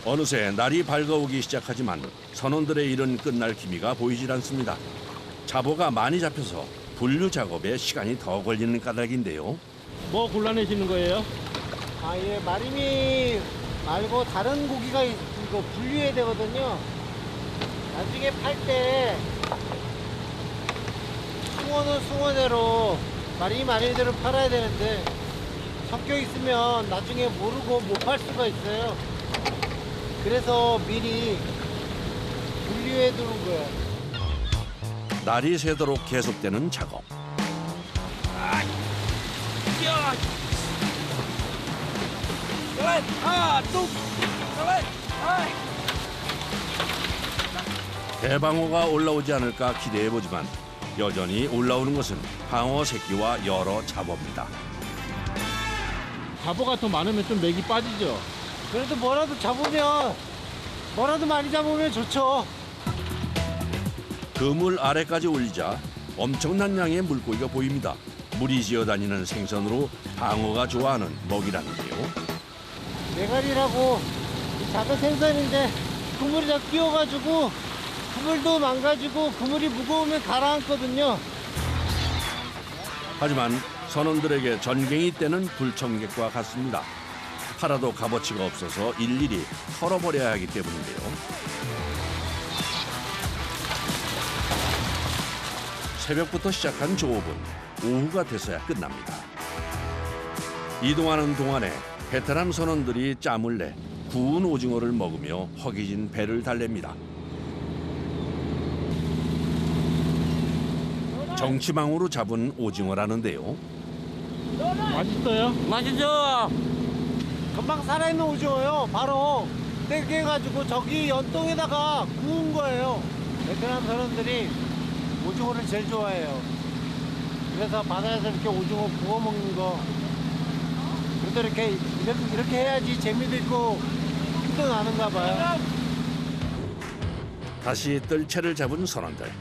어느새 날이 밝아오기 시작하지만 선원들의 일은 끝날 기미가 보이질 않습니다. 잡어가 많이 잡혀서 분류 작업에 시간이 더 걸리는 까닭인데요. 뭐 골라내시는 거예요? 아, 예, 마리미 말고 다른 고기가 이거 분류해야 되거든요. 나중에 팔 때 숭어는 숭어대로 마리미대로 팔아야 되는데 섞여 있으면 나중에 모르고 못 팔 수가 있어요. 그래서 미리 분류해 두는 거예요. 날이 새도록 계속되는 작업. 대방어가 올라오지 않을까 기대해보지만 여전히 올라오는 것은 방어 새끼와 여러 잡어입니다. 잡어가 더 많으면 좀 맥이 빠지죠? 그래도 뭐라도 많이 잡으면 좋죠. 그물 아래까지 올리자 엄청난 양의 물고기가 보입니다. 물이 지어다니는 생선으로 방어가 좋아하는 먹이라는데요. 메가리라고 작은 생선인데 그물이 다 끼어가지고 그물도 망가지고 그물이 무거우면 가라앉거든요. 하지만 선원들에게 전갱이 떼는 불청객과 같습니다. 팔아도 값어치가 없어서 일일이 털어버려야 하기 때문인데요. 새벽부터 시작한 조업은 오후가 돼서야 끝납니다. 이동하는 동안에 베테랑 선원들이 짬을 내 구운 오징어를 먹으며 허기진 배를 달랩니다. 정치망으로 잡은 오징어라는데요. 맛있어요? 맛있죠. 금방 살아있는 오징어요. 바로 땡겨가지고 저기 연똥에다가 구운 거예요. 베트남 사람들이 오징어를 제일 좋아해요. 그래서 바다에서 이렇게 오징어 구워 먹는 거. 그래도 이렇게 해야지 재미도 있고 힘도 나는가 봐요. 다시 뜰채를 잡은 선원들.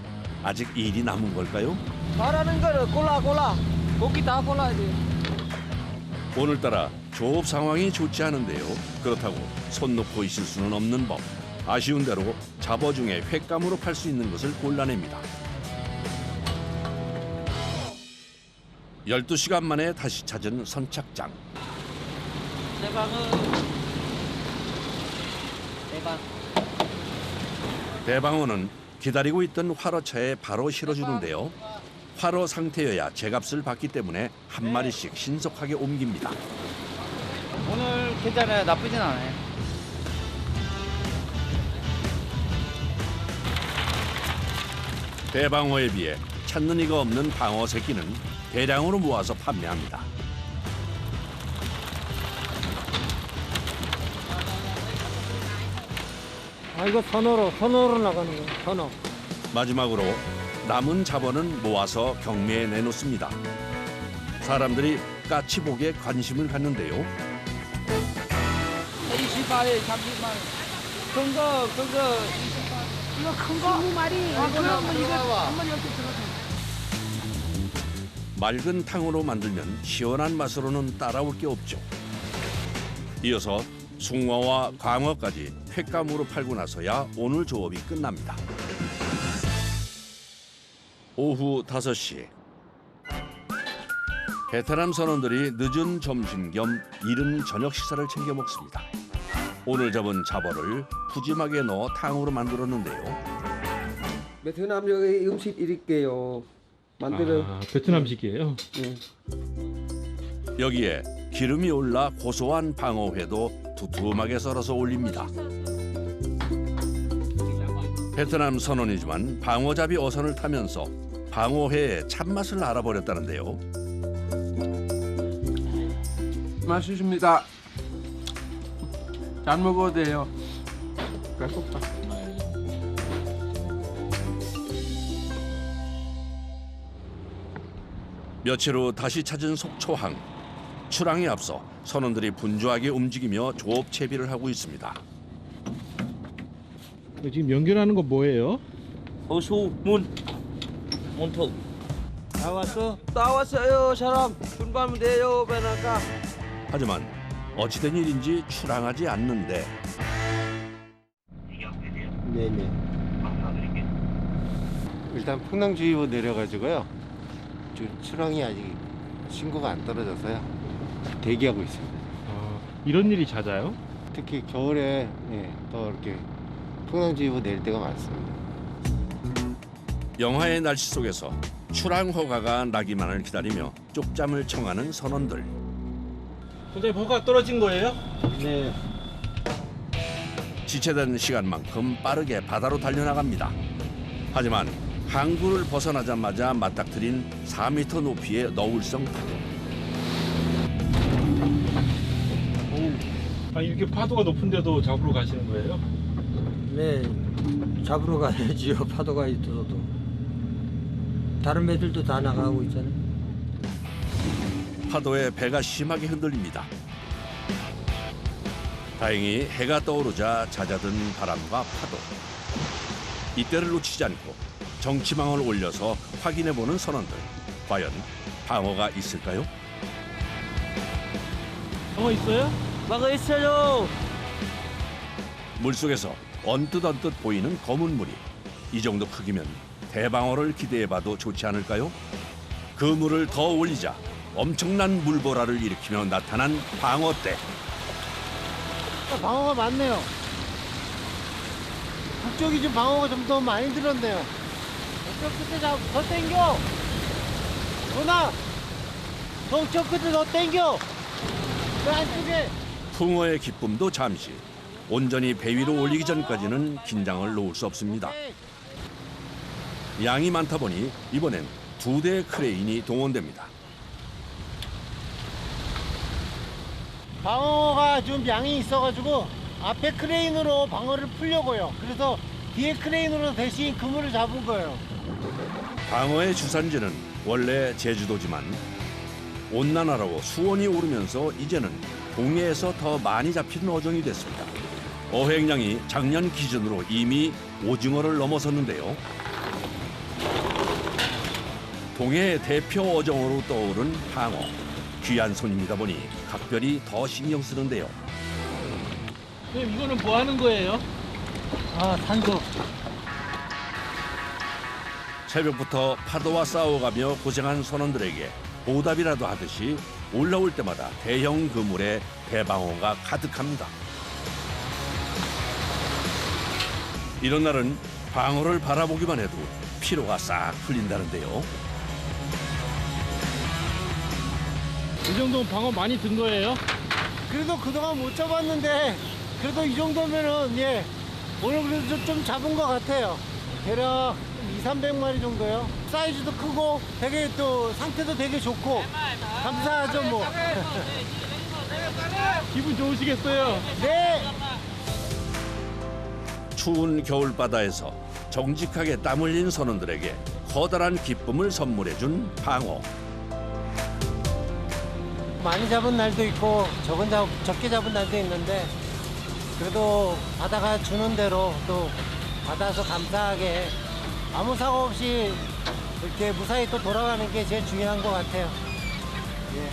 아직 일이 남은 걸까요? 바라는 거를 골라. 고기 다 골라야 돼. 오늘따라 조업 상황이 좋지 않은데요. 그렇다고 손 놓고 있을 수는 없는 법. 아쉬운 대로 잡어 중에 횟감으로 팔 수 있는 것을 골라냅니다. 12시간 만에 다시 찾은 선착장. 대방어는 기다리고 있던 화로차에 바로 실어주는데요. 화로 상태여야 제값을 받기 때문에 한 마리씩 신속하게 옮깁니다. 오늘 괜찮아요. 나쁘진 않아요. 대방어에 비해 찾는 이가 없는 방어 새끼는 대량으로 모아서 판매합니다. 이거 선어로 나가는 거예요. 선어. 마지막으로 남은 잡어는 모아서 경매에 내놓습니다. 사람들이 까치복에 관심을 갖는데요. 20마리, 30마리. 큰 거, 이거 큰 거? 20마리. 그러면 이거 한 마리 이렇게 들어가. 맑은 탕으로 만들면 시원한 맛으로는 따라올 게 없죠. 이어서 숭어와 광어까지 횟감으로 팔고 나서야 오늘 조업이 끝납니다. 오후 5시. 베트남 선원들이 늦은 점심 겸 이른 저녁 식사를 챙겨 먹습니다. 오늘 잡은 잡어를 푸짐하게 넣어 탕으로 만들었는데요. 베트남 여기 음식 이렇게요. 베트남식이에요? 네. 여기에 기름이 올라 고소한 방어회도 두툼하게 썰어서 올립니다. 베트남 선원이지만 방어잡이 어선을 타면서 방어회의 참맛을 알아버렸다는데요. 맛있습니다. 잘 먹어도 돼요. 배고파. 며칠 후 다시 찾은 속초항. 출항에 앞서 선원들이 분주하게 움직이며 조업 채비를 하고 있습니다. 지금 연결하는 거 뭐예요? 어수 문턱. 다 왔어? 다 왔어요. 사람 준비하면 돼요. 배나가. 하지만 어찌된 일인지 출항하지 않는데 네네. 일단 풍랑주의보 내려가지고요. 지금 출항이 아직 신고가 안 떨어져서요. 대기하고 있습니다. 이런 일이 잦아요? 특히 겨울에 더 이렇게 풍랑주의보 내릴 때가 많습니다. 영하의 날씨 속에서 출항 허가가 나기만을 기다리며 쪽잠을 청하는 선원들. 선생님 허가 떨어진 거예요? 네. 지체된 시간만큼 빠르게 바다로 달려나갑니다. 하지만 항구를 벗어나자마자 맞닥뜨린 4m 높이의 너울성 파도. 이렇게 파도가 높은데도 잡으러 가시는 거예요? 네. 잡으러 가야지요. 파도가 있어도. 다른 배들도 다 나가고 있잖아요. 파도에 배가 심하게 흔들립니다. 다행히 해가 떠오르자 잦아든 바람과 파도. 이때를 놓치지 않고 정치망을 올려서 확인해보는 선원들. 과연 방어가 있을까요? 방어 있어요? 방어 있어요. 물속에서 언뜻 보이는 검은 물이. 이 정도 크기면 대방어를 기대해봐도 좋지 않을까요? 그 물을 더 올리자 엄청난 물보라를 일으키며 나타난 방어대. 방어가 많네요. 북쪽이 좀 방어가 좀 더 많이 들었네요. 저쪽 끝에 더 당겨. 전화. 저쪽 끝에 더 당겨. 그 안쪽에. 풍어의 기쁨도 잠시. 온전히 배 위로 올리기 전까지는 긴장을 놓을 수 없습니다. 양이 많다 보니 이번엔 2대의 크레인이 동원됩니다. 방어가 좀 양이 있어가지고 앞에 크레인으로 방어를 풀려고요. 그래서 뒤에 크레인으로 대신 그물을 잡은 거예요. 방어의 주산지는 원래 제주도지만 온난화로 수온이 오르면서 이제는 동해에서 더 많이 잡히는 어종이 됐습니다. 어획량이 작년 기준으로 이미 오징어를 넘어섰는데요. 동해의 대표 어종으로 떠오른 방어. 귀한 손님이다 보니 각별히 더 신경 쓰는데요. 선생님, 이거는 뭐 하는 거예요? 아, 산소. 새벽부터 파도와 싸워가며 고생한 선원들에게 보답이라도 하듯이 올라올 때마다 대형 그물에 대방어가 가득합니다. 이런 날은 방어를 바라보기만 해도 피로가 싹 풀린다는데요. 이 정도면 방어 많이 든 거예요? 그래도 그동안 못 잡았는데 그래도 이 정도면은 예 오늘 그래도 좀 잡은 것 같아요. 대략 200~300마리 정도요. 사이즈도 크고 되게 또 상태도 되게 좋고 감사하죠 뭐. 기분 좋으시겠어요? 네. 추운 겨울바다에서 정직하게 땀 흘린 선원들에게 커다란 기쁨을 선물해준 방어. 많이 잡은 날도 있고 적게 잡은 날도 있는데 그래도 바다가 주는 대로 또 받아서 감사하게 아무 사고 없이 이렇게 무사히 또 돌아가는 게 제일 중요한 것 같아요. 예.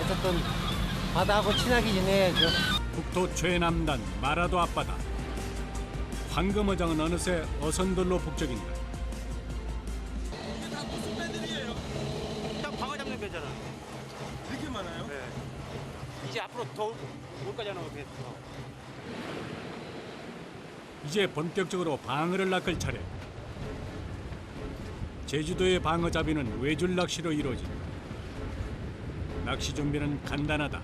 어쨌든 바다하고 친하게 지내야죠. 북도 최남단 마라도 앞바다. 황금어장은 어느새 어선들로 북적인다. 방어 잡는 배잖아. 이렇게 많아요? 네. 이제 앞으로 더 올 거잖아, 배. 이제 본격적으로 방어를 낚을 차례. 제주도의 방어잡이는 외줄 낚시로 이루어진다. 낚시 준비는 간단하다.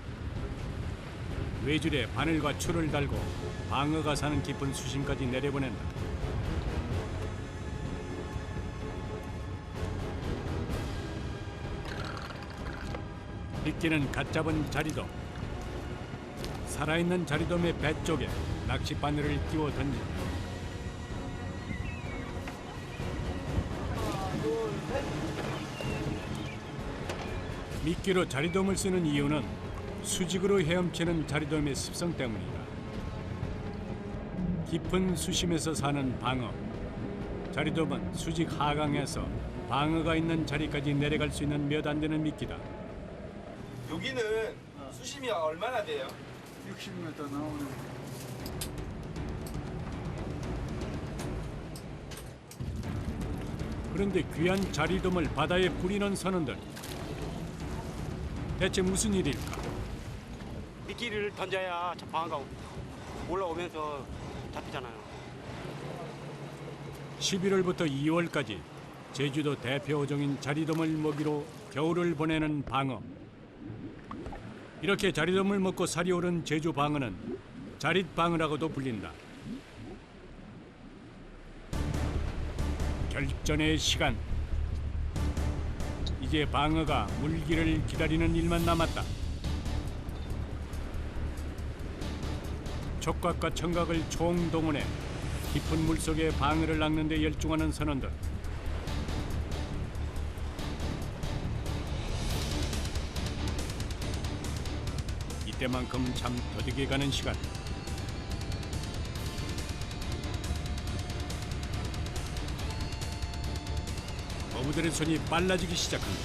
외줄에 바늘과 줄을 달고 방어가 사는 깊은 수심까지 내려보낸다. 미끼는 갓 잡은 자리돔. 살아있는 자리돔의 배 쪽에 낚시 바늘을 끼워 던진다. 미끼로 자리돔을 쓰는 이유는 수직으로 헤엄치는 자리돔의 습성 때문이다. 깊은 수심에서 사는 방어. 자리돔은 수직 하강에서 방어가 있는 자리까지 내려갈 수 있는 몇 안 되는 미끼다. 여기는 수심이 얼마나 돼요? 60m 나오는. 그런데 귀한 자리돔을 바다에 뿌리는 선원들. 대체 무슨 일일까? 미끼를 던져야 방어가 올라오면서 잡히잖아요. 11월부터 2월까지 제주도 대표 어종인 자리돔을 먹이로 겨울을 보내는 방어. 이렇게 자리돔을 먹고 살이 오른 제주 방어는 자릿방어라고도 불린다. 결전의 시간. 이제 방어가 물기를 기다리는 일만 남았다. 촉각과 청각을 총동원해 깊은 물속에 방어를 낚는 데 열중하는 선원들. 이때만큼 참 더디게 가는 시간. 어부들의 손이 빨라지기 시작한다.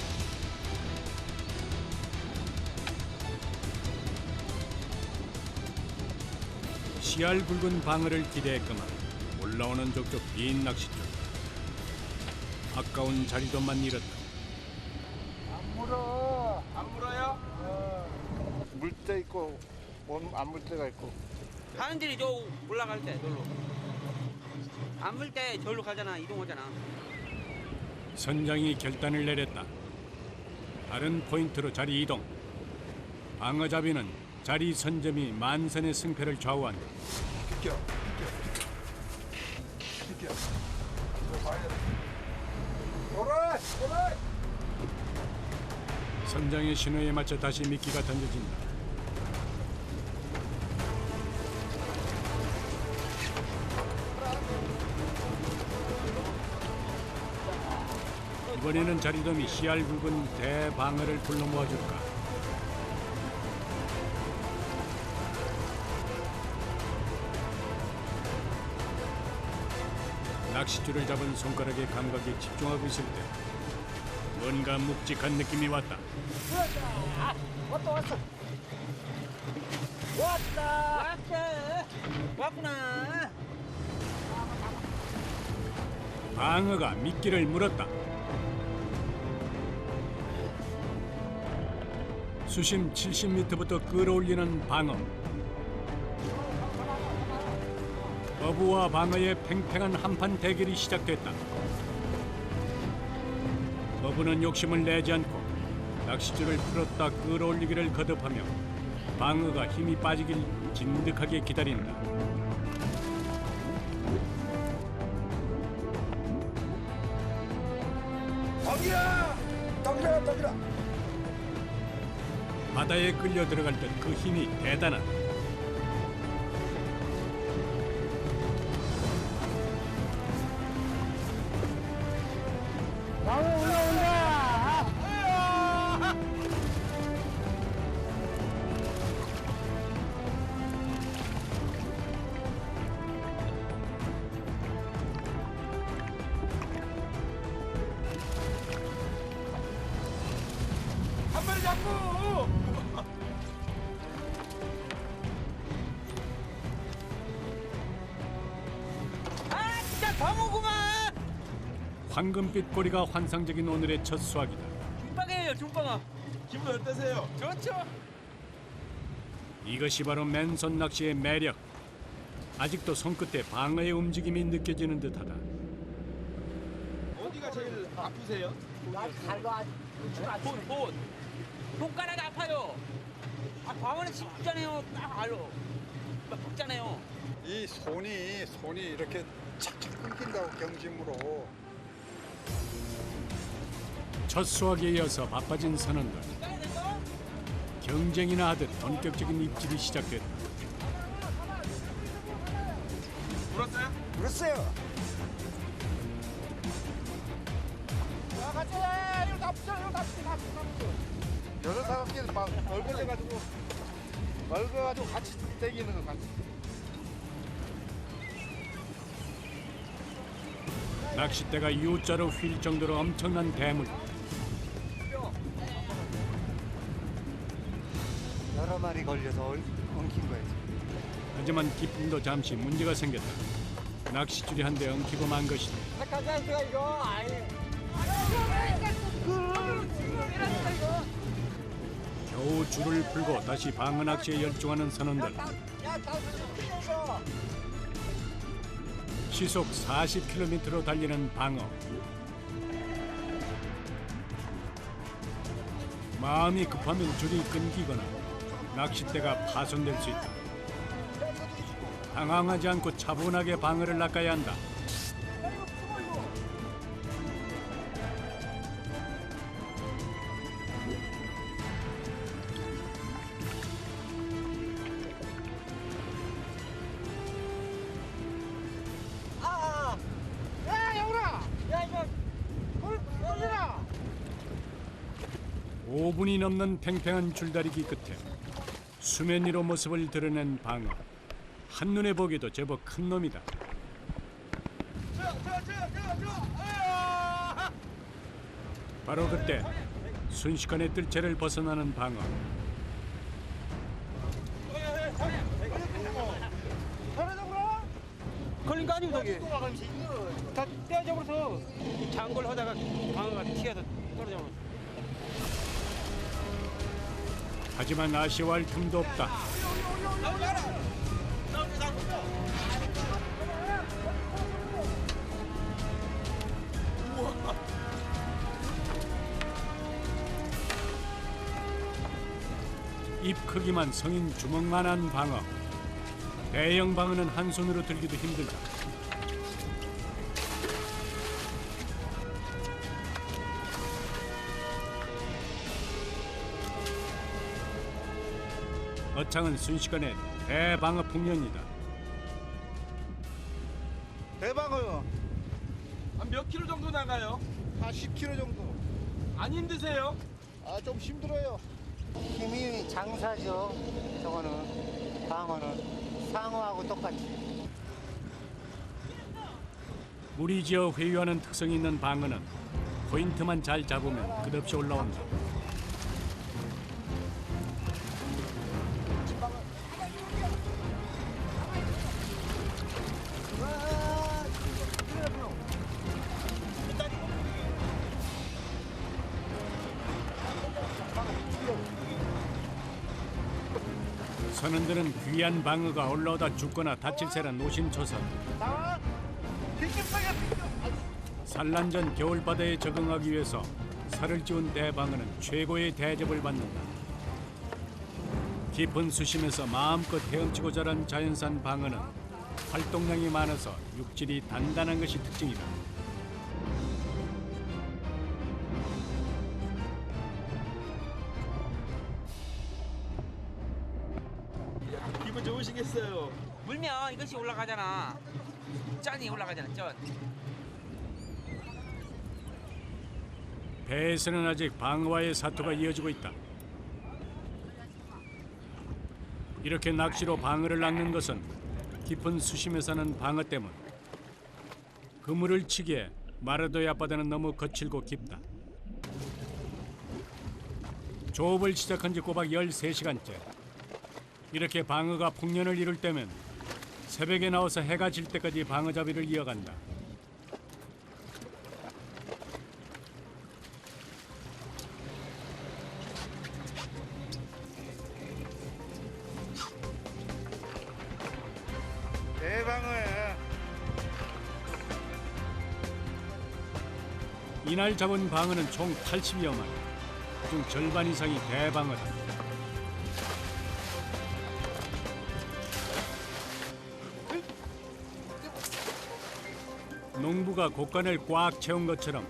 씨알 굵은 방어를 기대했거나 올라오는 족족 긴 낚싯줄. 아까운 자리돔만 잃었다. 물어. 안 물어요? 물 때 있고 안 물 때가 있고. 사람들이 저 올라갈 때 저로. 안 물 때 저로 가잖아. 이동하잖아. 선장이 결단을 내렸다. 다른 포인트로 자리 이동. 방어잡이는 자리 선점이 만선의 승패를 좌우한다. 비켜. 오라이. 선장의 신호에 맞춰 다시 미끼가 던져진다. 이번에는 자리돔이 씨알 굵은 대방어를 불러 모아줄까. 낚싯줄을 잡은 손가락의 감각에 집중하고 있을 때 뭔가 묵직한 느낌이 왔다. 왔구나. 방어가 미끼를 물었다. 수심 70m부터 끌어올리는 방어. 어부와 방어의 팽팽한 한판 대결이 시작됐다. 어부는 욕심을 내지 않고 낚싯줄을 풀었다 끌어올리기를 거듭하며 방어가 힘이 빠지길 진득하게 기다린다. 덩기라. 바다에 끌려 들어갈 때 그 힘이 대단하다. 한 마리 잡고! 진짜 방어구만. 황금빛 꼬리가 환상적인 오늘의 첫 수확이다. 중방이에요, 중방어. 기분 어떠세요? 좋죠. 이것이 바로 맨손 낚시의 매력. 아직도 손끝에 방어의 움직임이 느껴지는 듯하다. 어디가 제일 아프세요? 손가락이 아파요. 방어는 쉽잖아요. 딱 알로. 먹잖아요. 이 손이 이렇게 착착 끊긴다고 경심으로. 첫 수확에 이어서 바빠진 선원들. 경쟁이나 하듯 본격적인 입질이 시작됐다. 물었어요? 자, 가자! 이거 다 붙여! 여러 사람끼리 막 얼굴해가지고 같이 떼기는 거 같이. 낚싯대가 U자로 휠 정도로 엄청난 대물. 여러 마리 걸려서 엉킨 거예요. 하지만 기쁨도 잠시 문제가 생겼다. 낚싯줄이 한 대 엉키고 만 것이다. 가자, 이거! 겨우 줄을 풀고 다시 방어 낚시에 열중하는 선원들. 시속 40km로 달리는 방어. 마음이 급하면 줄이 끊기거나 낚싯대가 파손될 수 있다. 당황하지 않고 차분하게 방어를 낚아야 한다. 야, 영훈아! 야, 이거 돌리라! 5분이 넘는 팽팽한 줄다리기 끝에 수면 위로 모습을 드러낸 방어. 한눈에 보기도 제법 큰 놈이다. 바로 그때 순식간에 뜰채를 벗어나는 방어. 걸린 거 아니고 저기 다 떼어져버려서 장걸 하다가 방어가 튀어서 떨어져. 하지만 아쉬워할 틈도 없다. 입 크기만 성인 주먹만한 방어. 대형 방어는 한 손으로 들기도 힘들다. 어창은 순식간에 대방어 풍년이다. 대방어요. 한 몇 킬로 정도 나가요? 한 10킬로 정도. 안 힘드세요? 아, 좀 힘들어요. 힘이 장사죠. 저거는 방어는 상어하고 똑같이. 물이 지어 회유하는 특성이 있는 방어는 포인트만 잘 잡으면 끝없이 올라온다. 선원들은 귀한 방어가 올라오다 죽거나 다칠세라 노심초사. 산란전 겨울바다에 적응하기 위해서 살을 찌운 대방어는 최고의 대접을 받는다. 깊은 수심에서 마음껏 헤엄치고 자란 자연산 방어는 활동량이 많아서 육질이 단단한 것이 특징이다. 기분 좋으시겠어요? 물면 이것이 올라가잖아. 짠이 올라가잖아, 짠. 배에서는 아직 방어와의 사투가 이어지고 있다. 이렇게 낚시로 방어를 낚는 것은 깊은 수심에 사는 방어 때문. 그물을 치기에 마라도의 앞바다는 너무 거칠고 깊다. 조업을 시작한 지 꼬박 13시간째. 이렇게 방어가 풍년을 이룰 때면 새벽에 나와서 해가 질 때까지 방어잡이를 이어간다. 대방어야. 이날 잡은 방어는 총 80여 마리. 그중 절반 이상이 대방어다. 농부가 곡간을 꽉 채운 것처럼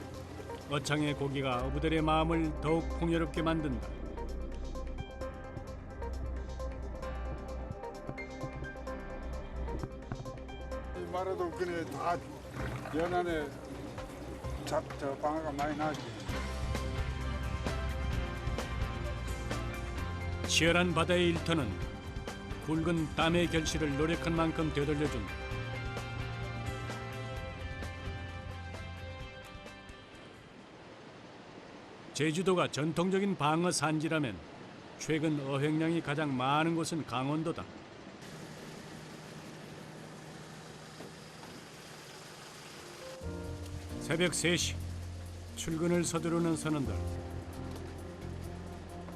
어창의 고기가 어부들의 마음을 더욱 풍요롭게 만든다. 이 말해도 그네 다 연안에 저 방어가 많이 나지. 치열한 바다의 일터는 굵은 땀의 결실을 노력한 만큼 되돌려준다. 제주도가 전통적인 방어 산지라면 최근 어획량이 가장 많은 곳은 강원도다. 새벽 3시 출근을 서두르는 선원들.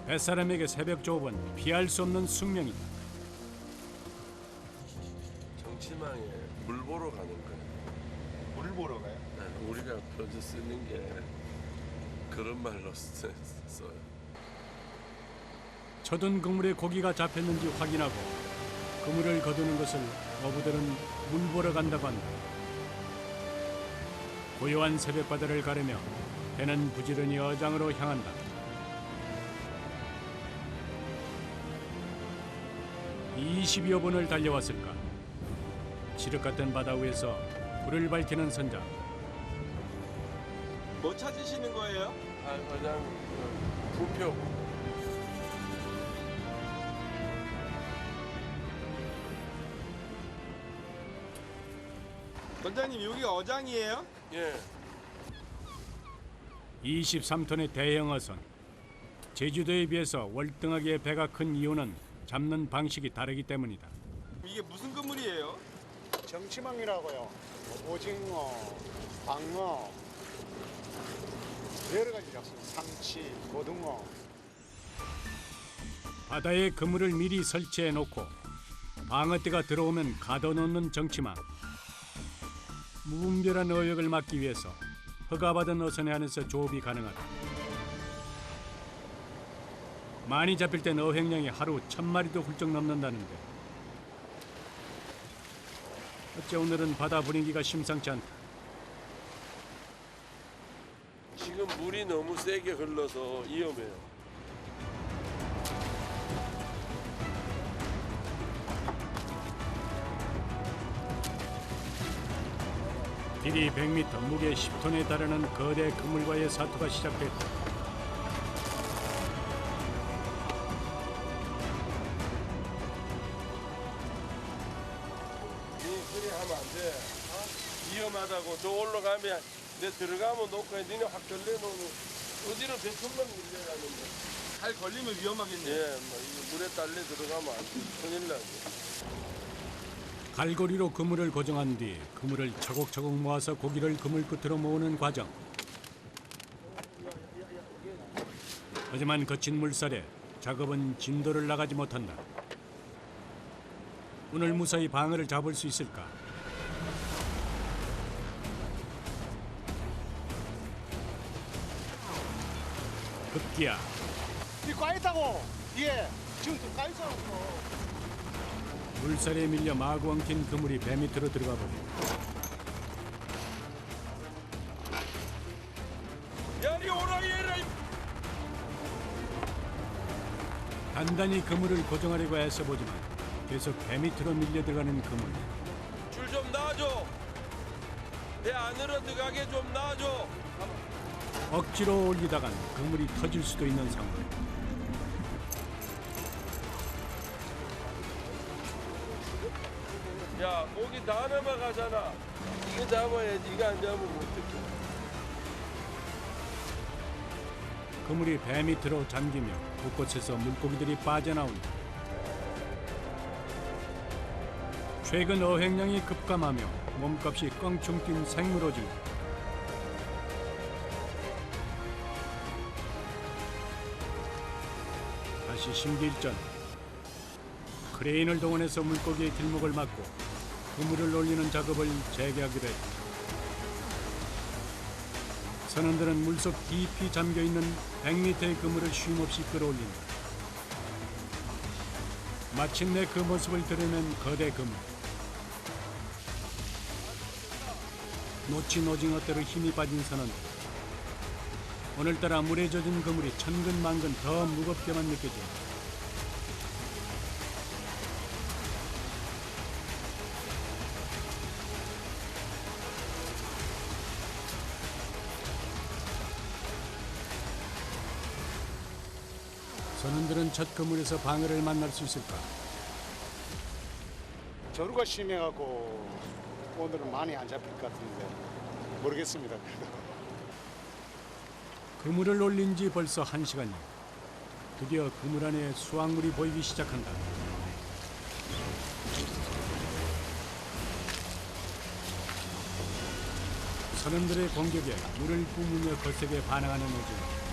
뱃사람에게 새벽 조업은 피할 수 없는 숙명이다. 정치망에 물 보러 가는 거예요. 물 보러 가요? 네, 우리가 표지 쓰는 게 그런 말로 써요. 쳐둔 그물에 고기가 잡혔는지 확인하고 그물을 거두는 것을 어부들은 물 보러 간다고 한다. 고요한 새벽바다를 가르며 배는 부지런히 어장으로 향한다. (20여 번을 달려왔을까. 칠흑 같은 바다 위에서 불을 밝히는 선장. 뭐 찾으시는 거예요? 아, 그냥 부표. 원장님 여기가 어장이에요? 예. 23톤의 대형 어선. 제주도에 비해서 월등하게 배가 큰 이유는 잡는 방식이 다르기 때문이다. 이게 무슨 그물이에요? 정치망이라고요. 오징어, 방어, 여러 가지 잡습니다. 삼치, 고등어. 바다에 그물을 미리 설치해 놓고 방어대가 들어오면 가둬놓는 정치망. 무분별한 어획을 막기 위해서 허가받은 어선에 한해서 조업이 가능하다. 많이 잡힐 땐 어획량이 하루 1000마리도 훌쩍 넘는다는데 어째 오늘은 바다 분위기가 심상치 않다. 지금 물이 너무 세게 흘러서 위험해요. 길이 100m, 무게 10톤에 달하는 거대 그물과의 사투가 시작됐다. 그래 하면 안 돼. 위험하다고. 저 올라가면 내 들어가면 놓고 니네 확 걸려놓으면 어디로 배천만 밀려가는데. 잘 걸리면 위험하겠네. 예, 뭐 이거 물에 딸려 들어가면 안 돼. 큰일 나지. 갈고리로 그물을 고정한 뒤 그물을 차곡차곡 모아서 고기를 그물 끝으로 모으는 과정. 하지만 거친 물살에 작업은 진도를 나가지 못한다. 오늘 무사히 방어를 잡을 수 있을까? 급기야 이 까있다고. 예. 지금 또 까있어. 물살에 밀려 마구 엉킨 그물이 배 밑으로 들어가 버린다. 야니 오라이 해라. 단단히 그물을 고정하려고 애써보지만 계속 배 밑으로 밀려 들어가는 그물. 줄 좀 놔줘. 배 안으로 들어가게 좀 놔줘. 억지로 올리다간 그물이 터질 수도 있는 상황. 야, 고기 다 넘어가잖아. 이거 잡아야지. 이거 안 잡으면 어떡해. 그물이 배 밑으로 잠기며 곳곳에서 물고기들이 빠져나온다. 최근 어획량이 급감하며 몸값이 껑충 뛴 생물오징어. 다시 심기일전. 크레인을 동원해서 물고기의 길목을 막고 그물을 올리는 작업을 재개하기로 했다. 선원들은 물속 깊이 잠겨있는 100m의 그물을 쉼없이 끌어올린다. 마침내 그 모습을 드러낸 거대 그물. 놓친 오징어대로 힘이 빠진 선원들. 오늘따라 물에 젖은 그물이 천근만근 더 무겁게만 느껴진다. 선원들은 첫 그물에서 방어를 만날 수 있을까? 저루가 심해갖고 오늘은 많이 안 잡힐 것 같은데 모르겠습니다. 그물을 올린 지 벌써 1시간여. 드디어 그물 안에 수확물이 보이기 시작한다. 선원들의 공격에 물을 뿜으며 거세게 반항하는 오징어.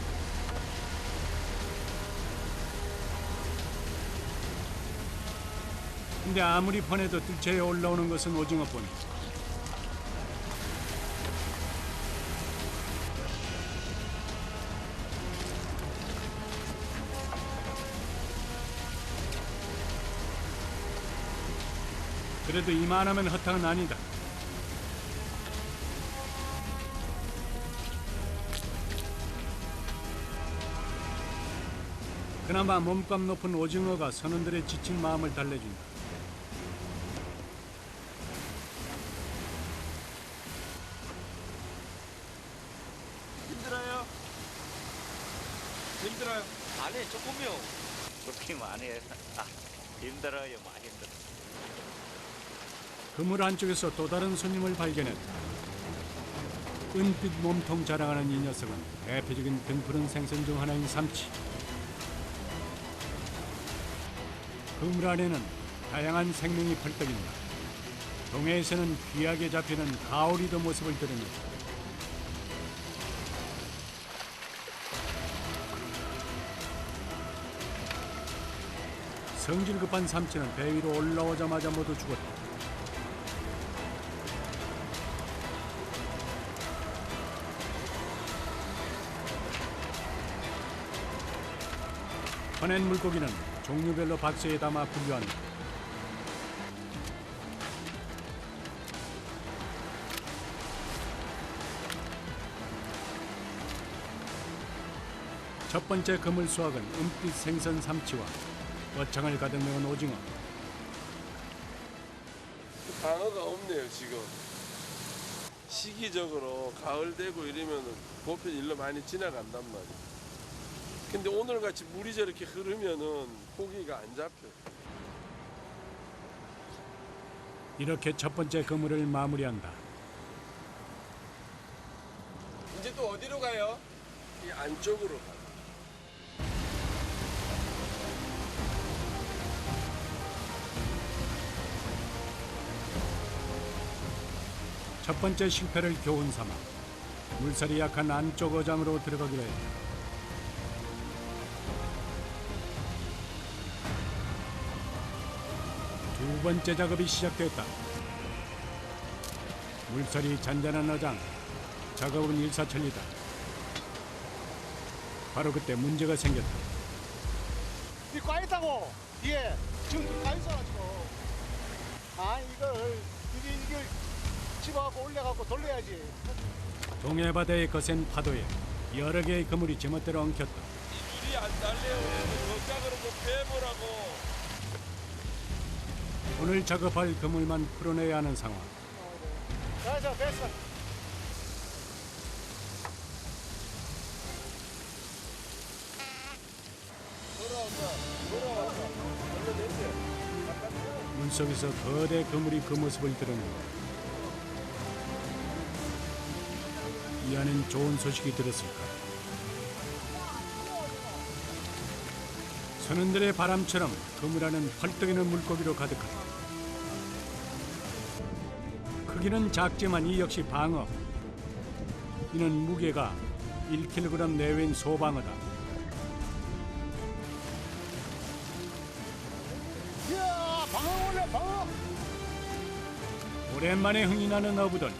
근데 아무리 퍼내도 뜰채에 올라오는 것은 오징어뿐. 그래도 이만하면 허탕은 아니다. 그나마 몸값 높은 오징어가 선원들의 지친 마음을 달래준다. 힘들어요? 힘들어요? 아니 조금요. 그렇게 많이 해서 힘들어요. 많이 힘들어. 그물 안쪽에서 또 다른 손님을 발견했다. 은빛 몸통 자랑하는 이 녀석은 대표적인 등푸른 생선 중 하나인 삼치. 그물 안에는 다양한 생명이 펄떡인다. 동해에서는 귀하게 잡히는 가오리도 모습을 드러냈다. 성질 급한 삼치는 배 위로 올라오자마자 모두 죽었다. 퍼낸 물고기는 종류별로 박스에 담아 분류한다. 첫 번째 그물 수확은 은빛 생선 삼치와 어창을 가득 메운 오징어. 방어가 없네요 지금. 시기적으로 가을 되고 이러면 보편 일로 많이 지나간단 말이에요. 근데 오늘같이 물이 저렇게 흐르면은 고기가 안 잡혀요. 이렇게 첫 번째 그물을 마무리한다. 이제 또 어디로 가요? 이 안쪽으로 가요. 첫 번째 실패를 교훈 삼아 물살이 약한 안쪽 어장으로 들어가기로 했다. 두 번째 작업이 시작됐다. 물살이 잔잔한 어장, 작업은 일사천리다. 바로 그때 문제가 생겼다. 이 꽈있다고 뒤에 지금 꽈있어가지고 이걸 집어갖고 올려갖고 돌려야지. 동해바다의 거센 파도에 여러 개의 그물이 제멋대로 엉켰다. 줄이 안 달래요. 더 그 빼보라고. 오늘 작업할 그물만 풀어내야 하는 상황. 자, 됐어. 물속에서 거대 그물이 그 모습을 드러낸다. 이 안엔 좋은 소식이 들었을까? 선원들의 바람처럼 그물 안은 펄떡이는 물고기로 가득하다. 크기는 작지만 이 역시 방어. 이는 무게가 1kg 내외인 소방어다. 이야, 방어 올려, 방어. 오랜만에 흥이 나는 어부들.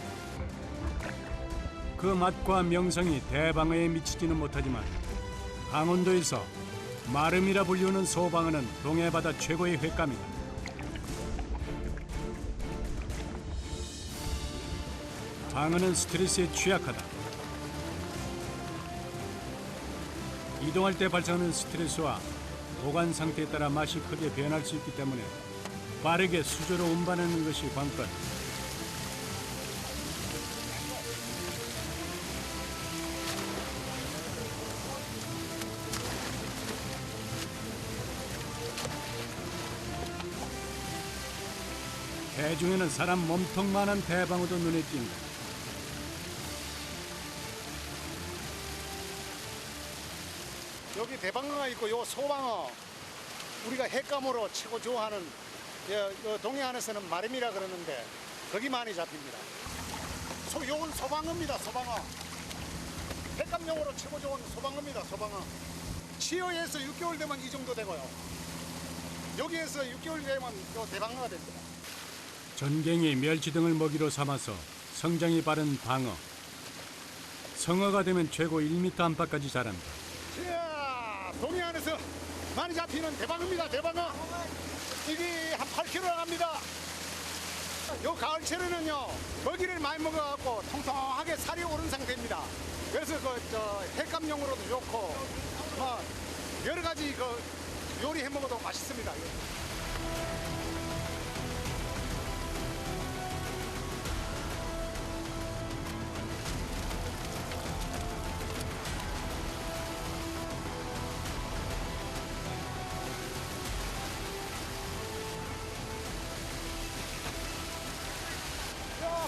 그 맛과 명성이 대방어에 미치지는 못하지만 강원도에서 마름이라 불리우는 소방어는 동해바다 최고의 횟감이다. 방어는 스트레스에 취약하다. 이동할 때 발생하는 스트레스와 보관 상태에 따라 맛이 크게 변할 수 있기 때문에 빠르게 수저로 운반하는 것이 관건. 배 중에는 사람 몸통만한 대방어도 눈에 띈다. 여기 대방어가 있고 요 소방어 우리가 횟감으로 최고 좋아하는 요 동해안에서는 마름이라 그러는데 거기 많이 잡힙니다. 요건 소방어입니다. 소방어. 횟감용으로 최고 좋은 소방어입니다. 소방어. 7월에서 6개월 되면 이 정도 되고요. 여기에서 6개월 되면 요 대방어가 됩니다. 전갱이, 멸치 등을 먹이로 삼아서 성장이 빠른 방어. 성어가 되면 최고 1m 안팎까지 자란다. 자, 동해안에서 많이 잡히는 대방어입니다. 대방어. 이게 한 8kg 나갑니다. 요 가을철에는요 먹이를 많이 먹어갖고 통통하게 살이 오른 상태입니다. 그래서 횟감용으로도 좋고 여러 가지 요리해 먹어도 맛있습니다.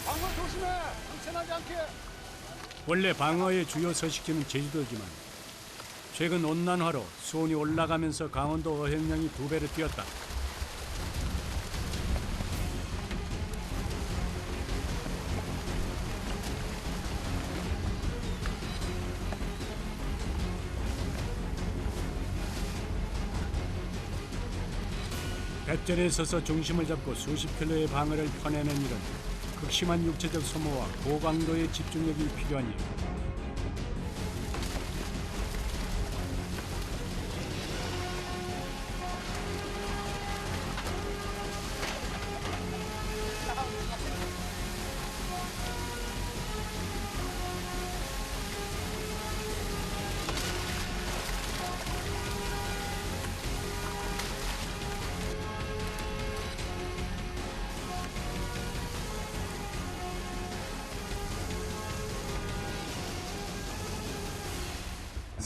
방어 조심해. 상처나지 않게. 원래 방어의 주요 서식지는 제주도지만 최근 온난화로 수온이 올라가면서 강원도 어획량이 2배로 뛰었다. 뱃전에 서서 중심을 잡고 수십 킬로의 방어를 퍼내는 일은 극심한 육체적 소모와 고강도의 집중력이 필요한 일.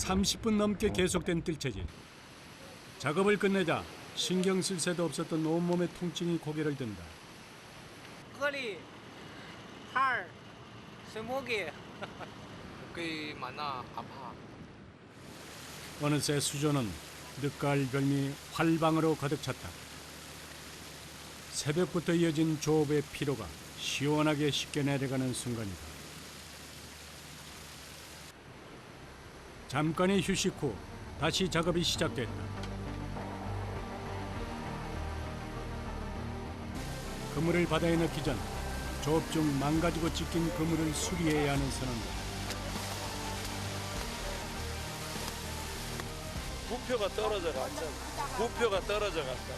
(30분) 넘게 계속된 뜰채질. 작업을 끝내자 신경 쓸 새도 없었던 온몸의 통증이 고개를 든다. 허리, 팔, 손목이 꽤 많아 아파. 어느새 수조는 늦가을 별미 활방으로 가득 찼다. 새벽부터 이어진 조업의 피로가 시원하게 씻겨 내려가는 순간이다. 잠깐의 휴식 후 다시 작업이 시작됐다. 그물을 바다에 넣기 전 조업 중 망가지고 찢긴 그물을 수리해야 하는 선원들. 부표가 떨어져 갔잖아. 부표가 떨어져 갔다.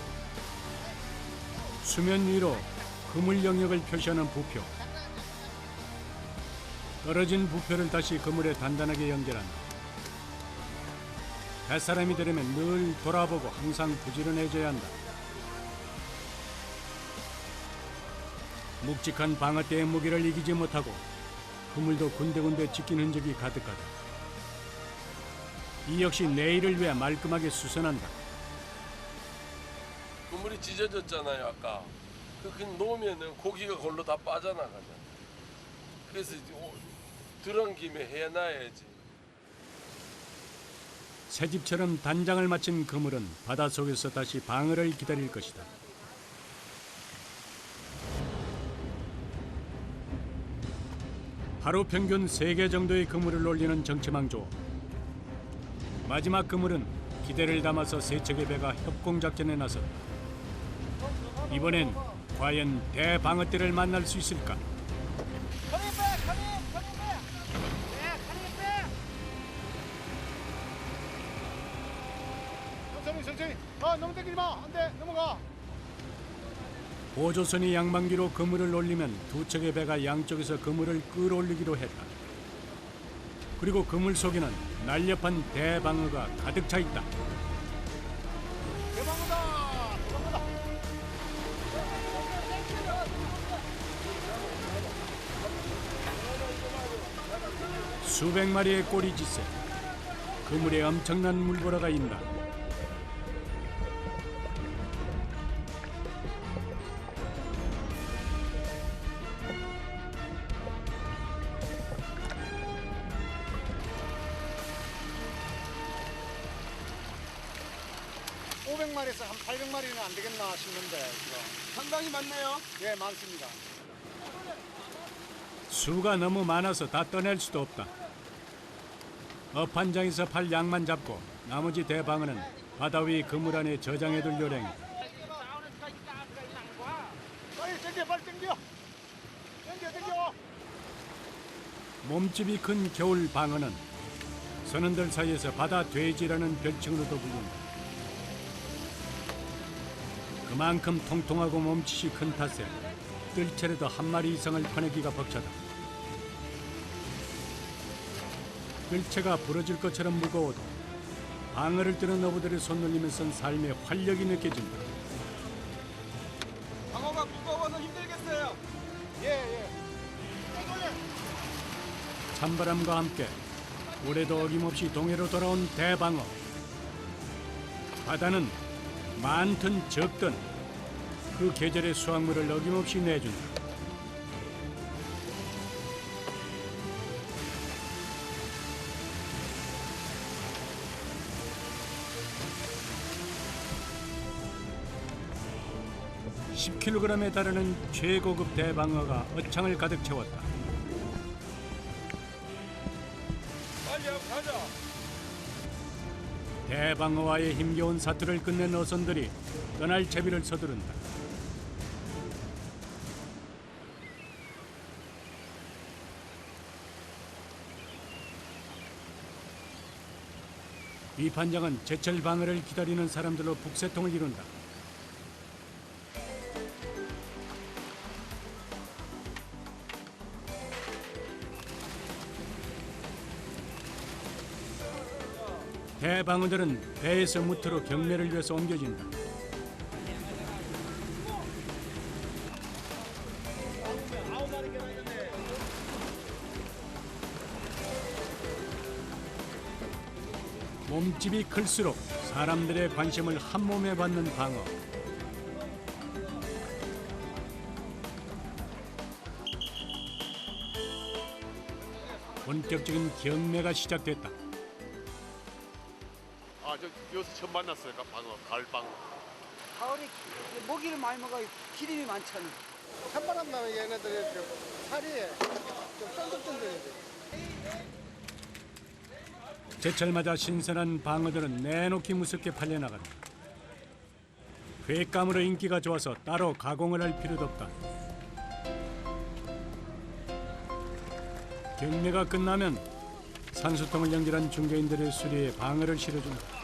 수면 위로 그물 영역을 표시하는 부표. 떨어진 부표를 다시 그물에 단단하게 연결한다. 뱃사람이 되려면 늘 돌아보고 항상 부지런해져야 한다. 묵직한 방어대의 무게를 이기지 못하고 그물도 군데군데 찢긴 흔적이 가득하다. 이 역시 내일을 위해 말끔하게 수선한다. 그물이 찢어졌잖아요 아까. 그냥 놓으면 고기가 골로 다 빠져나가잖아. 그래서 들어간 김에 해놔야지. 새집처럼 단장을 마친 그물은 바닷속에서 다시 방어를 기다릴 것이다. 하루 평균 3개 정도의 그물을 올리는 정체망조. 마지막 그물은 기대를 담아서 세 척의 배가 협공작전에 나섰다. 이번엔 과연 대방어대를 만날 수 있을까? 천천히. 너무 당기지 마. 안 돼. 넘어가. 보조선이 양방기로 그물을 올리면 두 척의 배가 양쪽에서 그물을 끌어올리기로 했다. 그리고 그물 속에는 날렵한 대방어가 가득 차 있다. 대방어다. 수백 마리의 꼬리짓새. 그물에 엄청난 물보라가 있다. 마리에서 한 800마리는 안 되겠나 싶는데 지금. 상당히 많네요. 예, 많습니다. 수가 너무 많아서 다 떠낼 수도 없다. 업한장에서 팔 양만 잡고 나머지 대방어는 바다 위 그물 안에 저장해둘 요령이다. 빨리 당겨. 당겨. 몸집이 큰 겨울 방어는 선원들 사이에서 바다 돼지라는 별칭으로도 불린다. 그만큼 통통하고 몸짓이 큰 탓에 뜰채라도 한 마리 이상을 퍼내기가 벅차다. 뜰채가 부러질 것처럼 무거워도 방어를 뜨는 어부들의 손놀림에선 삶의 활력이 느껴진다. 방어가 무거워서 힘들겠어요. 예. 찬바람과 함께 올해도 어김없이 동해로 돌아온 대방어. 바다는 많든 적든 그 계절의 수확물을 어김없이 내준다. (10kg에) 달하는 최고급 대방어가 어창을 가득 채웠다. 빨리 가자. 대방어와의 힘겨운 사투를 끝낸 어선들이 떠날 채비를 서두른다. 이 판장은 제철 방어를 기다리는 사람들로 북새통을 이룬다. 대방어들은 배에서 무트로 경매를 위해서 옮겨진다. 몸집이 클수록 사람들의 관심을 한몸에 받는 방어. 본격적인 경매가 시작됐다. 여기서 처음 만났어요. 방어, 가을 방어. 가을에 먹이를 많이 먹어요. 기름이 많잖아. 찬바람 나면 얘네들이 좀 살이 좀 쫀득쫀득해져. 제철마다 신선한 방어들은 내놓기 무섭게 팔려나간다. 횟감으로 인기가 좋아서 따로 가공을 할 필요도 없다. 경매가 끝나면 산수통을 연결한 중개인들의 수리에 방어를 실어준다.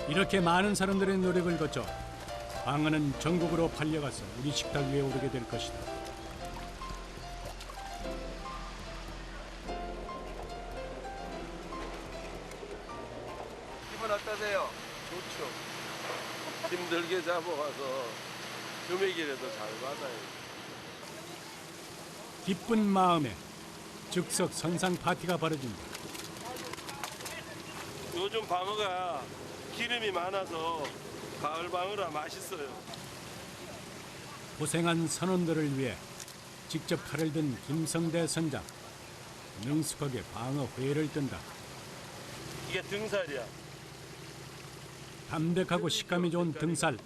이렇게 많은 사람들의 노력을 거쳐 방어는 전국으로 팔려가서 우리 식탁 위에 오르게 될 것이다. 기분 어떠세요? 좋죠. 힘들게 잡아가서 금액이라도 잘 받아요. 기쁜 마음에 즉석 선상 파티가 벌어진다. 요즘 방어가 기름이 많아서 가을 방어라 맛있어요. 고생한 선원들을 위해 직접 칼을 든 김성대 선장. 능숙하게 방어 회를 뜬다. 이게 등살이야. 담백하고 식감이 좋은 등살.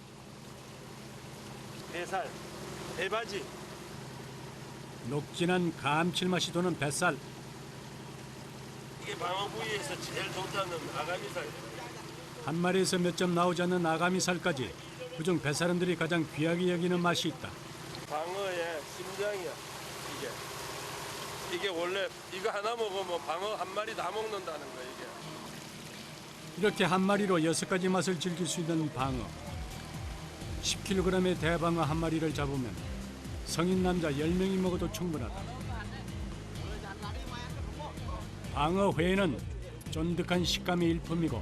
배살, 배바지. 녹진한 감칠맛이 도는 뱃살. 이게 방어 부위에서 제일 좋다는 아가미살. 한 마리에서 몇 점 나오지 않는 아가미살까지 그중 뱃사람들이 가장 귀하게 여기는 맛이 있다. 방어의 심장이야. 이게 원래 이거 하나 먹으면 방어 한 마리 다 먹는다는 거야 이게. 이렇게 한 마리로 6가지 맛을 즐길 수 있는 방어. 10kg의 대방어 한 마리를 잡으면 성인 남자 10명이 먹어도 충분하다. 방어 회는 쫀득한 식감이 일품이고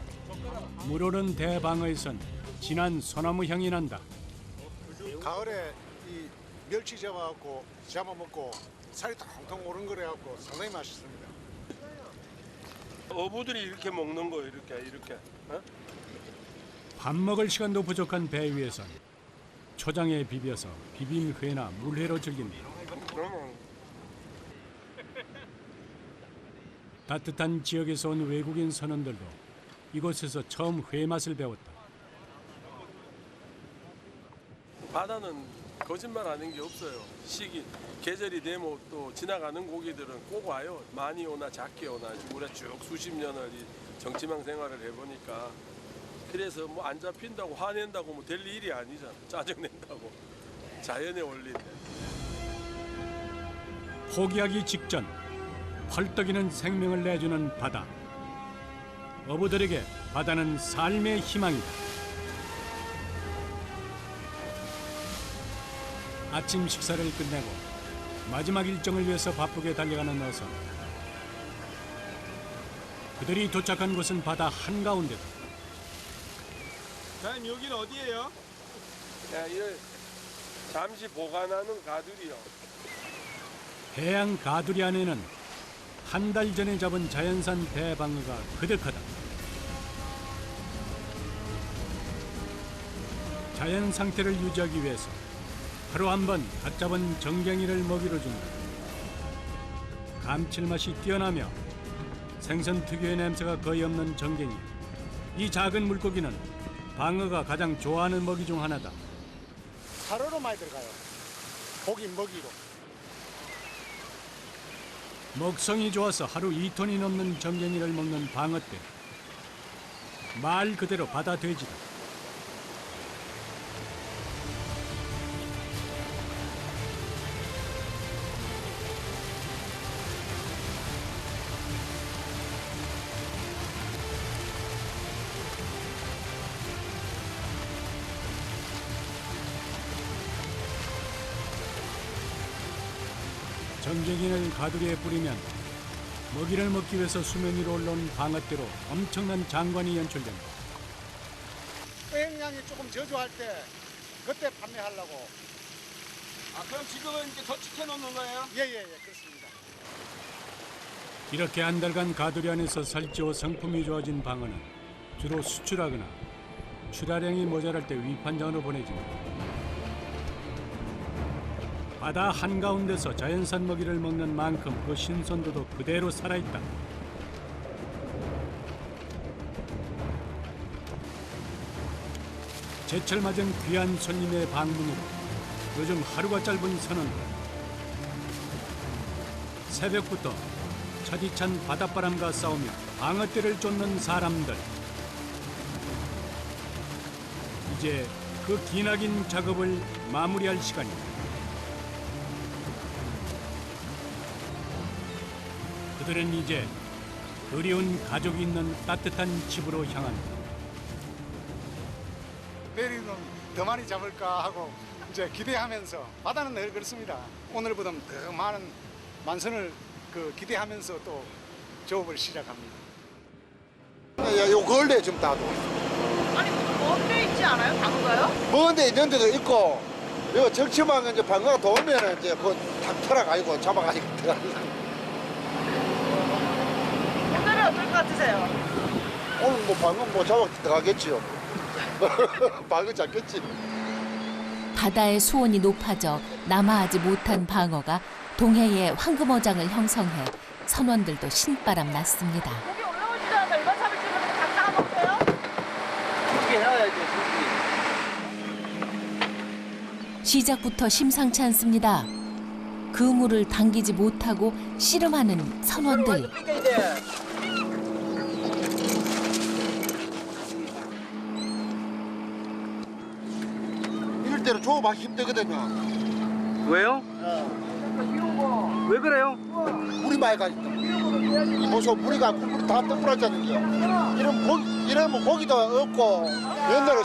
물오른 대방어에선 진한 소나무 향이 난다. 가을에 이 멸치 잡아갖고 잡아먹고 살이 통통 오른 거래갖고 상당히 맛있습니다. 어부들이 이렇게 먹는 거예요. 이렇게. 어? 밥 먹을 시간도 부족한 배 위에선 초장에 비벼서 비빔회나 물회로 즐긴다. 따뜻한 지역에서 온 외국인 선원들도 이곳에서 처음 회 맛을 배웠다. 바다는 거짓말하는 게 없어요. 계절이 되면 또 지나가는 고기들은 꼭 와요. 많이 오나 작게 오나 우리가 쭉 수십 년을 이 정치망 생활을 해보니까 그래서 뭐 안 잡힌다고 화낸다고 뭐 될 일이 아니잖아. 짜증낸다고. 자연의 원리인데. 포기하기 직전 펄떡이는 생명을 내주는 바다. 어부들에게 바다는 삶의 희망이다. 아침 식사를 끝내고 마지막 일정을 위해서 바쁘게 달려가는 어선. 그들이 도착한 곳은 바다 한가운데다. 사장님 여기는 어디예요? 이거 잠시 보관하는 가두리요. 해양 가두리 안에는 한 달 전에 잡은 자연산 대방어가 그득하다. 자연 상태를 유지하기 위해서 하루 한 번 갓 잡은 정갱이를 먹이로 준다. 감칠맛이 뛰어나며 생선 특유의 냄새가 거의 없는 정갱이. 이 작은 물고기는 방어가 가장 좋아하는 먹이 중 하나다. 사료로 많이 들어가요. 고기 먹이로. 먹성이 좋아서 하루 2톤이 넘는 정갱이를 먹는 방어떼. 말 그대로 바다 돼지다. 정갱이를 가두리에 뿌리면 먹이를 먹기 위해서 수면 위로 올라온 방어떼로 엄청난 장관이 연출된다. 수행량이 조금 저조할 때 그때 판매하려고. 아, 그럼 지금은 이제 저축해 놓는 거예요? 예예예 그렇습니다. 이렇게 한 달간 가두리 안에서 살찌워 성품이 좋아진 방어는 주로 수출하거나 출하량이 모자랄 때 위판장으로 보내집니다. 바다 한가운데서 자연산 먹이를 먹는 만큼 그 신선도도 그대로 살아있다. 제철 맞은 귀한 손님의 방문으로 요즘 하루가 짧은 선원들. 새벽부터 차디찬 바닷바람과 싸우며 방어떼를 쫓는 사람들. 이제 그 기나긴 작업을 마무리할 시간입니다. 그들은 이제 그리운 가족이 있는 따뜻한 집으로 향합니다. 내일은 더 많이 잡을까 하고 이제 기대하면서 바다는 늘 그렇습니다. 오늘보다 더 많은 만선을 기대하면서 또 조업을 시작합니다. 야, 요 걸레 좀 따도. 아니 먼데 있지 않아요? 방어가요? 먼데 있는 데도 있고, 요 적치망 이제 방어가 도우면은 이제 그탁 털어가지고 잡아가지고 들어가는. 오늘은 어떨 것 같으세요? 오늘 뭐 방어 뭐 잡아 들어가겠지요. 방어 잡겠지. 바다의 수온이 높아져 남아하지 못한 방어가 동해의 황금어장을 형성해 선원들도 신바람 났습니다. 여기 올라오지도 않아. 일반 잡을지는 다 따먹어요? 죽게 해야지, 죽게. 시작부터 심상치 않습니다. 그물을 당기지 못하고 씨름하는 선원들. 이럴 때는 조업하기 힘들거든요. 왜요? 왜 그래요? 물이 많이 가니까. 보소 물이가 물이 다 떠불었잖아요. 이러면 고기도 없고 옛날에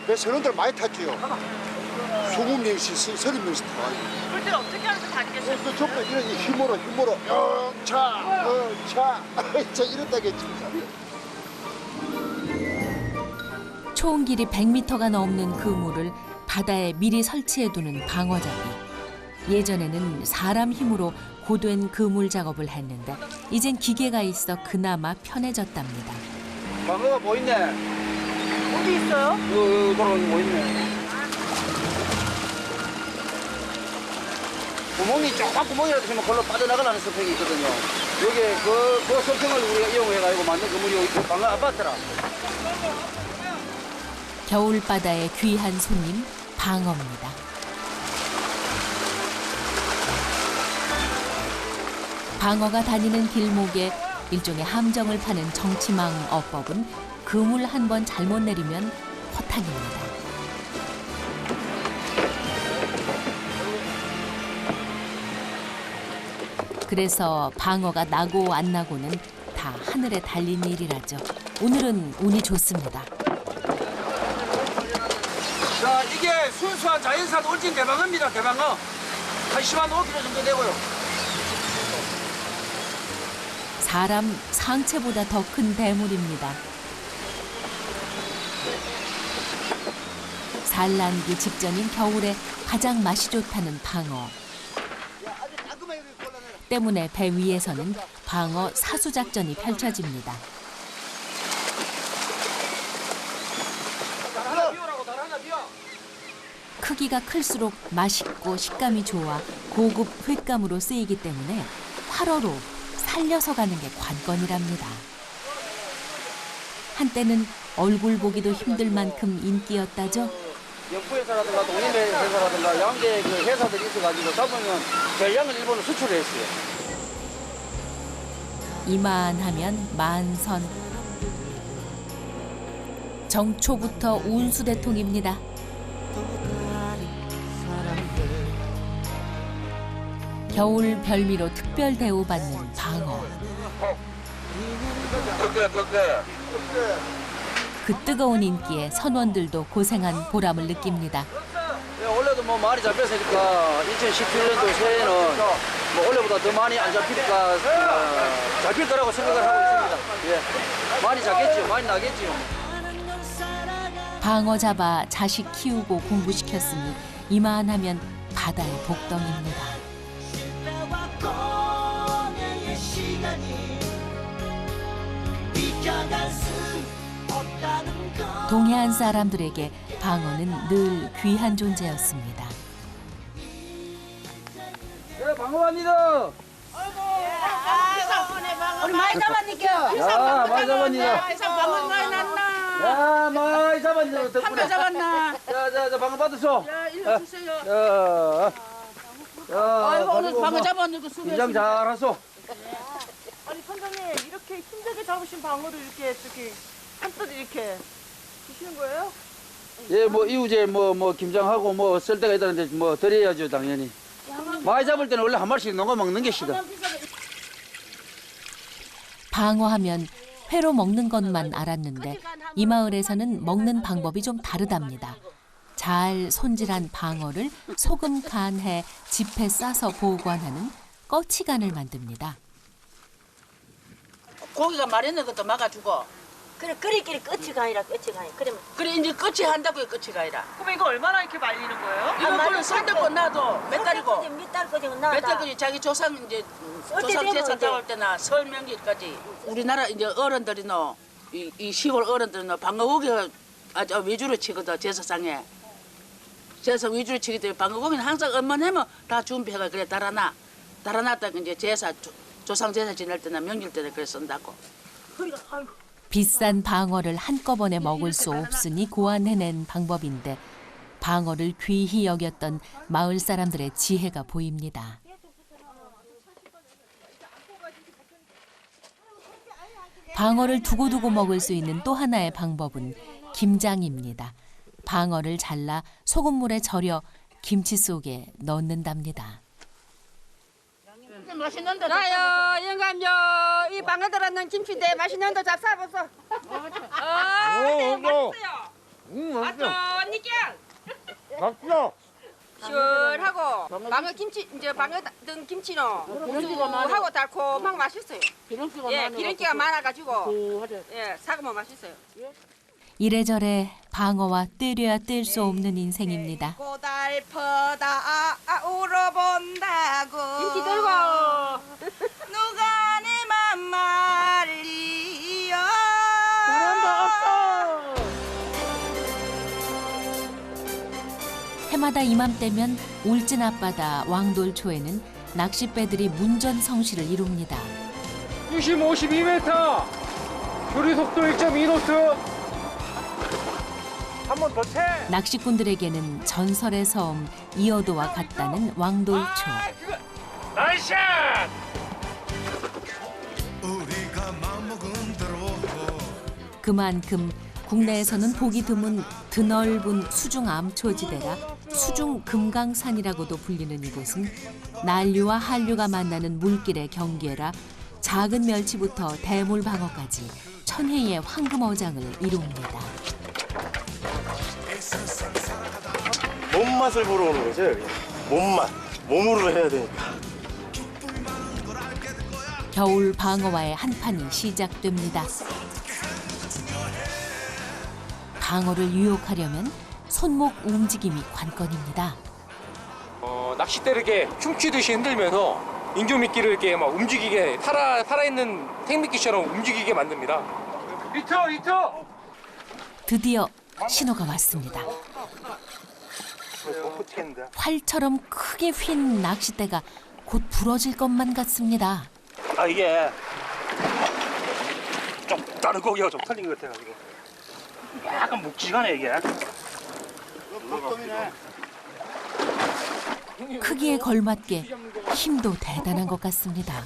배 선원들 많이 탔지요. 20명씩 30명씩 타와요. 그럴 때는 어떻게 하면서 당기셨어요? 그 전부 이렇게 힘으로 영차 이랬다겠지. 총 길이 100m가 넘는 그물을 바다에 미리 설치해두는 방어잡이. 예전에는 사람 힘으로 고된 그물 작업을 했는데 이젠 기계가 있어 그나마 편해졌답니다. 방어가 보이네. 어디 있어요? 여기 돌아오는 거 보이네. 구멍이 조금 구멍이라도 있으면 걸로 빠져나가려는 스펙이 있거든요. 여기 그 스펙을 우리가 이용해가지고 만든 그물이 여기 방어 아파트라. 겨울바다의 귀한 손님 방어입니다. 방어가 다니는 길목에 일종의 함정을 파는 정치망 어법은 그물 한 번 잘못 내리면 허탕입니다. 그래서 방어가 나고 안 나고는 다 하늘에 달린 일이라죠. 오늘은 운이 좋습니다. 자, 이게 순수한 자연산 올진 대방어입니다. 대방어. 한 10만 5kg 정도 되고요. 사람 상체보다 더 큰 대물입니다. 산란기 직전인 겨울에 가장 맛이 좋다는 방어. 때문에 배 위에서는 방어 사수작전이 펼쳐집니다. 크기가 클수록 맛있고 식감이 좋아 고급 횟감으로 쓰이기 때문에 활어로 살려서 가는 게 관건이랍니다. 한때는 얼굴 보기도 힘들 만큼 인기였다죠. 영포회사라든가 독립회사라든가 양대 그 회사들이 있어가지고 잡으면 전량을 일본으로 수출을 했어요. 이만하면 만선. 정초부터 운수대통입니다. 겨울 별미로 특별 대우받는 방어. 그 뜨거운 인기에 선원들도 고생한 보람을 느낍니다. 원래도 뭐 많이 잡혔으니까 2017년도 새해에는 뭐 원래보다 더 많이 안 잡힐까 잡힐 거라고 생각을 하고 있습니다. 예, 많이 잡겠죠, 많이 나겠죠. 방어 잡아 자식 키우고 공부시켰으니 이만하면 바다의 복덩입니다. 동해안 사람들에게 방어는 늘 귀한 존재였습니다. 네, 방어합니다. 우리 많이 잡았니까. 야, 많이 잡았니다. 방어 많이 났나. 야, 많이 잡았니다. 덕분에. 한번 잡았나. 자, 방어 받으소. 야, 일로 주세요. 아이고, 오늘 방어 잡았니까 수고했습니다. 긴장 잘하소. 아니, 선장님, 이렇게 힘들게 잡으신 방어를 이렇게 한뜻 이렇게 주시는 거예요? 예, 뭐 이우제 뭐 김장하고 뭐 쓸 때가 있다는데 뭐 드려야죠, 당연히. 많이 잡을 때는 원래 한 마리씩 넘어 먹는 게 시다. 방어하면 회로 먹는 것만 알았는데 이 마을에서는 먹는 방법이 좀 다르답니다. 잘 손질한 방어를 소금 간해 짚에 싸서 보관하는 꺼치간을 만듭니다. 고기가 마르는 것도 막아주고. 그래, 끓이끼리 끝이 가이라, 끝이 가이. 그래, 이제 끝이 한다고요, 끝이 가이라. 그럼 이거 얼마나 이렇게 말리는 거예요? 이거 그냥 산들거 놔도 몇 달이고. 몇 달까지 놔다. 몇 달까지 자기 조상 이제 조상 제사 잡을 때나 설 명절까지 우리나라 이제 어른들이노 이 시골 어른들이노 방어고기가 아주 위주로 치거든 제사상에. 제사 위주로 치기 때문에 방어고기는 항상 엄마내면 다 준비해가 그래 달아놨다 이제 제사 조상 제사 지낼 때나 명절 때나 그래 쓴다고. 비싼 방어를 한꺼번에 먹을 수 없으니 고안해낸 방법인데 방어를 귀히 여겼던 마을 사람들의 지혜가 보입니다. 방어를 두고두고 먹을 수 있는 또 하나의 방법은 김장입니다. 방어를 잘라 소금물에 절여 김치 속에 넣는답니다. 맛있는데 나요, 영감요. 이 방어 들었는 김치인데 맛있는데 잡사보소. 네, 맛있어요. 맞죠, 니께? 맛있어. 시원하고 방어 김치 이제 방어 든 김치는 하고 달콤하고 맛있어요. 기름기가 많아가지고 사가면 맛있어요. 이래저래 방어와 때려야 뗄 수 없는 인생입니다. 고달퍼다 울어본다고 김치 들고 누가 내 맘 말리요. 사람도 없어. 해마다 이맘때면 울진 앞바다 왕돌초에는 낚싯배들이 문전성시를 이룹니다. 수심 52m, 조리 속도 1.2노트. 한 번 더 채. 낚시꾼들에게는 전설의 섬 이어도와 같다는 왕돌초. 나이스! 그만큼 국내에서는 보기 드문 드넓은 수중 암초지대라 수중 금강산이라고도 불리는 이곳은 난류와 한류가 만나는 물길의 경계라 작은 멸치부터 대물방어까지 천혜의 황금어장을 이룹니다. 몸맛을 보러 오는 거죠, 여기. 몸맛. 몸으로 해야 되니까. 겨울 방어와의 한판이 시작됩니다. 방어를 유혹하려면 손목 움직임이 관건입니다. 낚싯대를 이렇게 춤추듯이 흔들면서 인조미끼를 이렇게 막 움직이게 살아있는 생미끼처럼 움직이게 만듭니다. 리터! 드디어 신호가 왔습니다. 활처럼 크게 휜 낚싯대가 곧 부러질 것만 같습니다. 아, 이게 좀 다른 고기가 좀 틀린 것 같아가지고 약간 묵직하네 이게. 크기에 걸맞게 힘도 대단한 것 같습니다.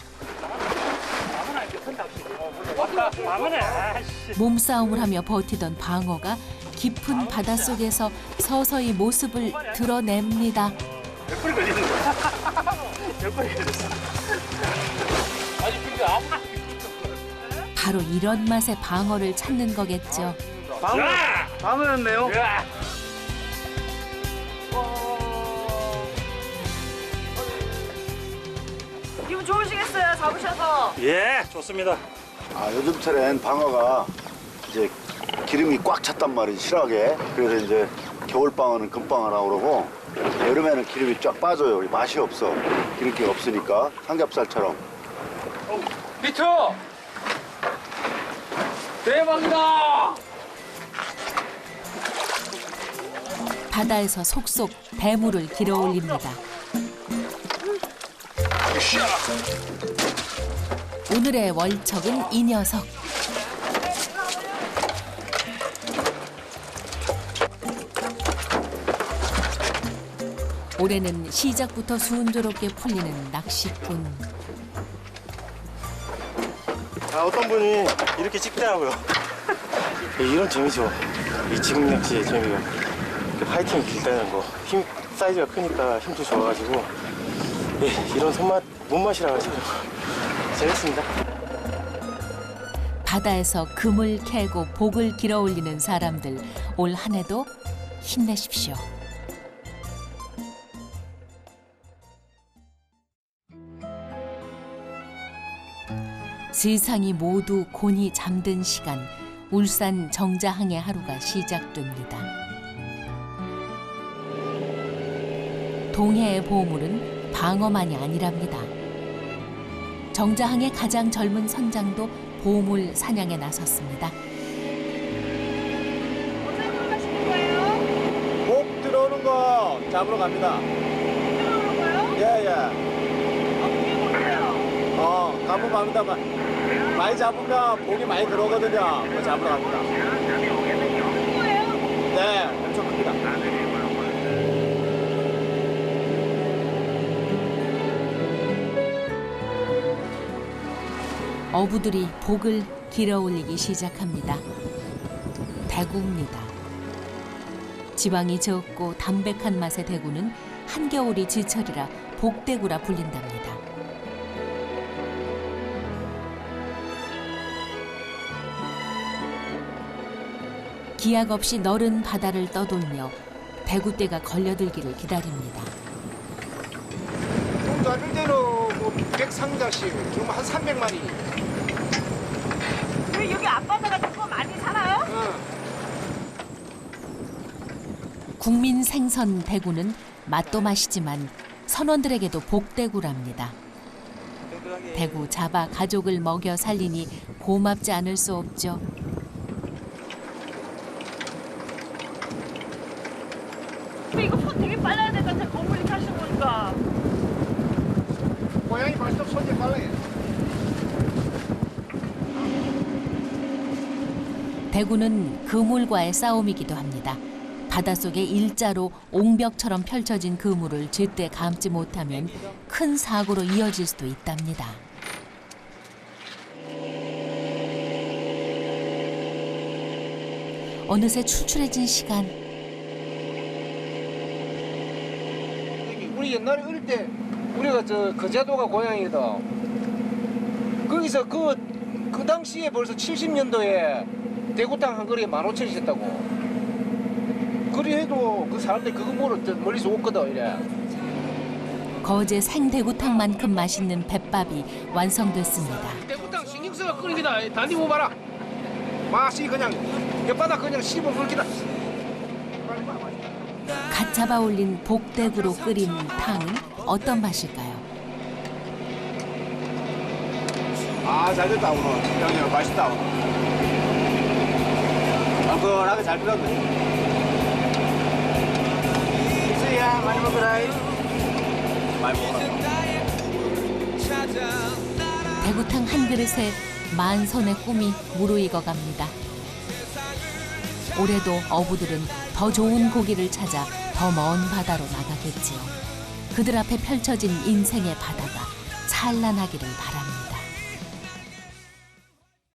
몸싸움을 하며 버티던 방어가 깊은 바닷속에서 서서히 모습을 드러냅니다. 몇 번이 걸리는 거야? 몇 번이 걸렸어? 아니 근데 아무 바로 이런 맛의 방어를 찾는 거겠죠. 방어였네요. 기분 좋으시겠어요? 잡으셔서. 예, 좋습니다. 아, 요즘철엔 방어가 이제 기름이 꽉 찼단 말이지, 실하게. 그래서 이제 겨울방어는 금방어라고 그러고, 여름에는 기름이 쫙 빠져요. 맛이 없어. 기름기가 없으니까. 삼겹살처럼. 히트! 대박이다! 바다에서 속속 대물을 길어 올립니다. 오늘의 월척은 이 녀석. 올해는 시작부터 순조롭게 풀리는 낚시꾼. 아, 어떤 분이 이렇게 찍더라고요. 이런 재미죠. 이 지금 낚시의 재미가. 파이팅 길다는 거. 힘 사이즈가 크니까 힘도 좋아가지고. 예, 이런 손맛, 몸맛이라 가지고 재밌습니다. 바다에서 금을 캐고 복을 길어 올리는 사람들, 올 한 해도 힘내십시오. 세상이 모두 곤히 잠든 시간, 울산 정자항의 하루가 시작됩니다. 동해의 보물은 방어만이 아니랍니다. 정자항의 가장 젊은 선장도 보물 사냥에 나섰습니다. 복 들어오는 거 잡으러 갑니다. 들어오는 거요? 예예. 가면 갑니다. 많이 잡으면 복이 많이 들어오거든요. 그거 잡으러 갑니다. 네, 엄청 큽니다. 어부들이 복을 길어 올리기 시작합니다. 대구입니다. 지방이 적고 담백한 맛의 대구는 한겨울이 지철이라 복대구라 불린답니다. 기약 없이 너른 바다를 떠돌며 대구떼가 걸려들기를 기다립니다. 좀 낮을 때는 뭐 100상자씩, 지금 한 300마리. 왜 여기 앞바다가 조금 많이 살아요? 국민 생선 대구는 맛도 맛이지만 선원들에게도 복대구랍니다. 대구 잡아 가족을 먹여 살리니 고맙지 않을 수 없죠. 이거 손 되게 빨라야 될 것 같아. 건물이 타시고 보니까. 고양이 발톱 손이 빨라요. 대구는 그물과의 싸움이기도 합니다. 바닷속에 일자로 옹벽처럼 펼쳐진 그물을 제때 감지 못하면 큰 사고로 이어질 수도 있답니다. 어느새 출출해진 시간. 우리 옛날에 어릴 때 우리가 저 거제도가 고향이거든. 거기서 그 당시에 벌써 70년도에 대구탕 한 그릇에 15,000원 줬다고. 그래도 그 사람들 그거 보러 멀리서 오거든 이래. 거제 생대구탕만큼 맛있는 뱃밥이 완성됐습니다. 대구탕 신경 써서 끓입니다. 단디 못 봐라. 맛이 그냥 혓바닥 그냥 씹어 끓기다. 갓 잡아 올린 복대구로 끓인 탕은 어떤 맛일까요? 아, 잘 됐다, 오늘. 형님, 맛있다, 오늘. 얼큰하게 잘 끓였네. 수야, 많이 먹어라. 많이 먹어라. 대구탕 한 그릇에 만선의 꿈이 무르익어 갑니다. 올해도 어부들은 더 좋은 고기를 찾아 더 먼 바다로 나가겠지요. 그들 앞에 펼쳐진 인생의 바다가 찬란하기를 바랍니다.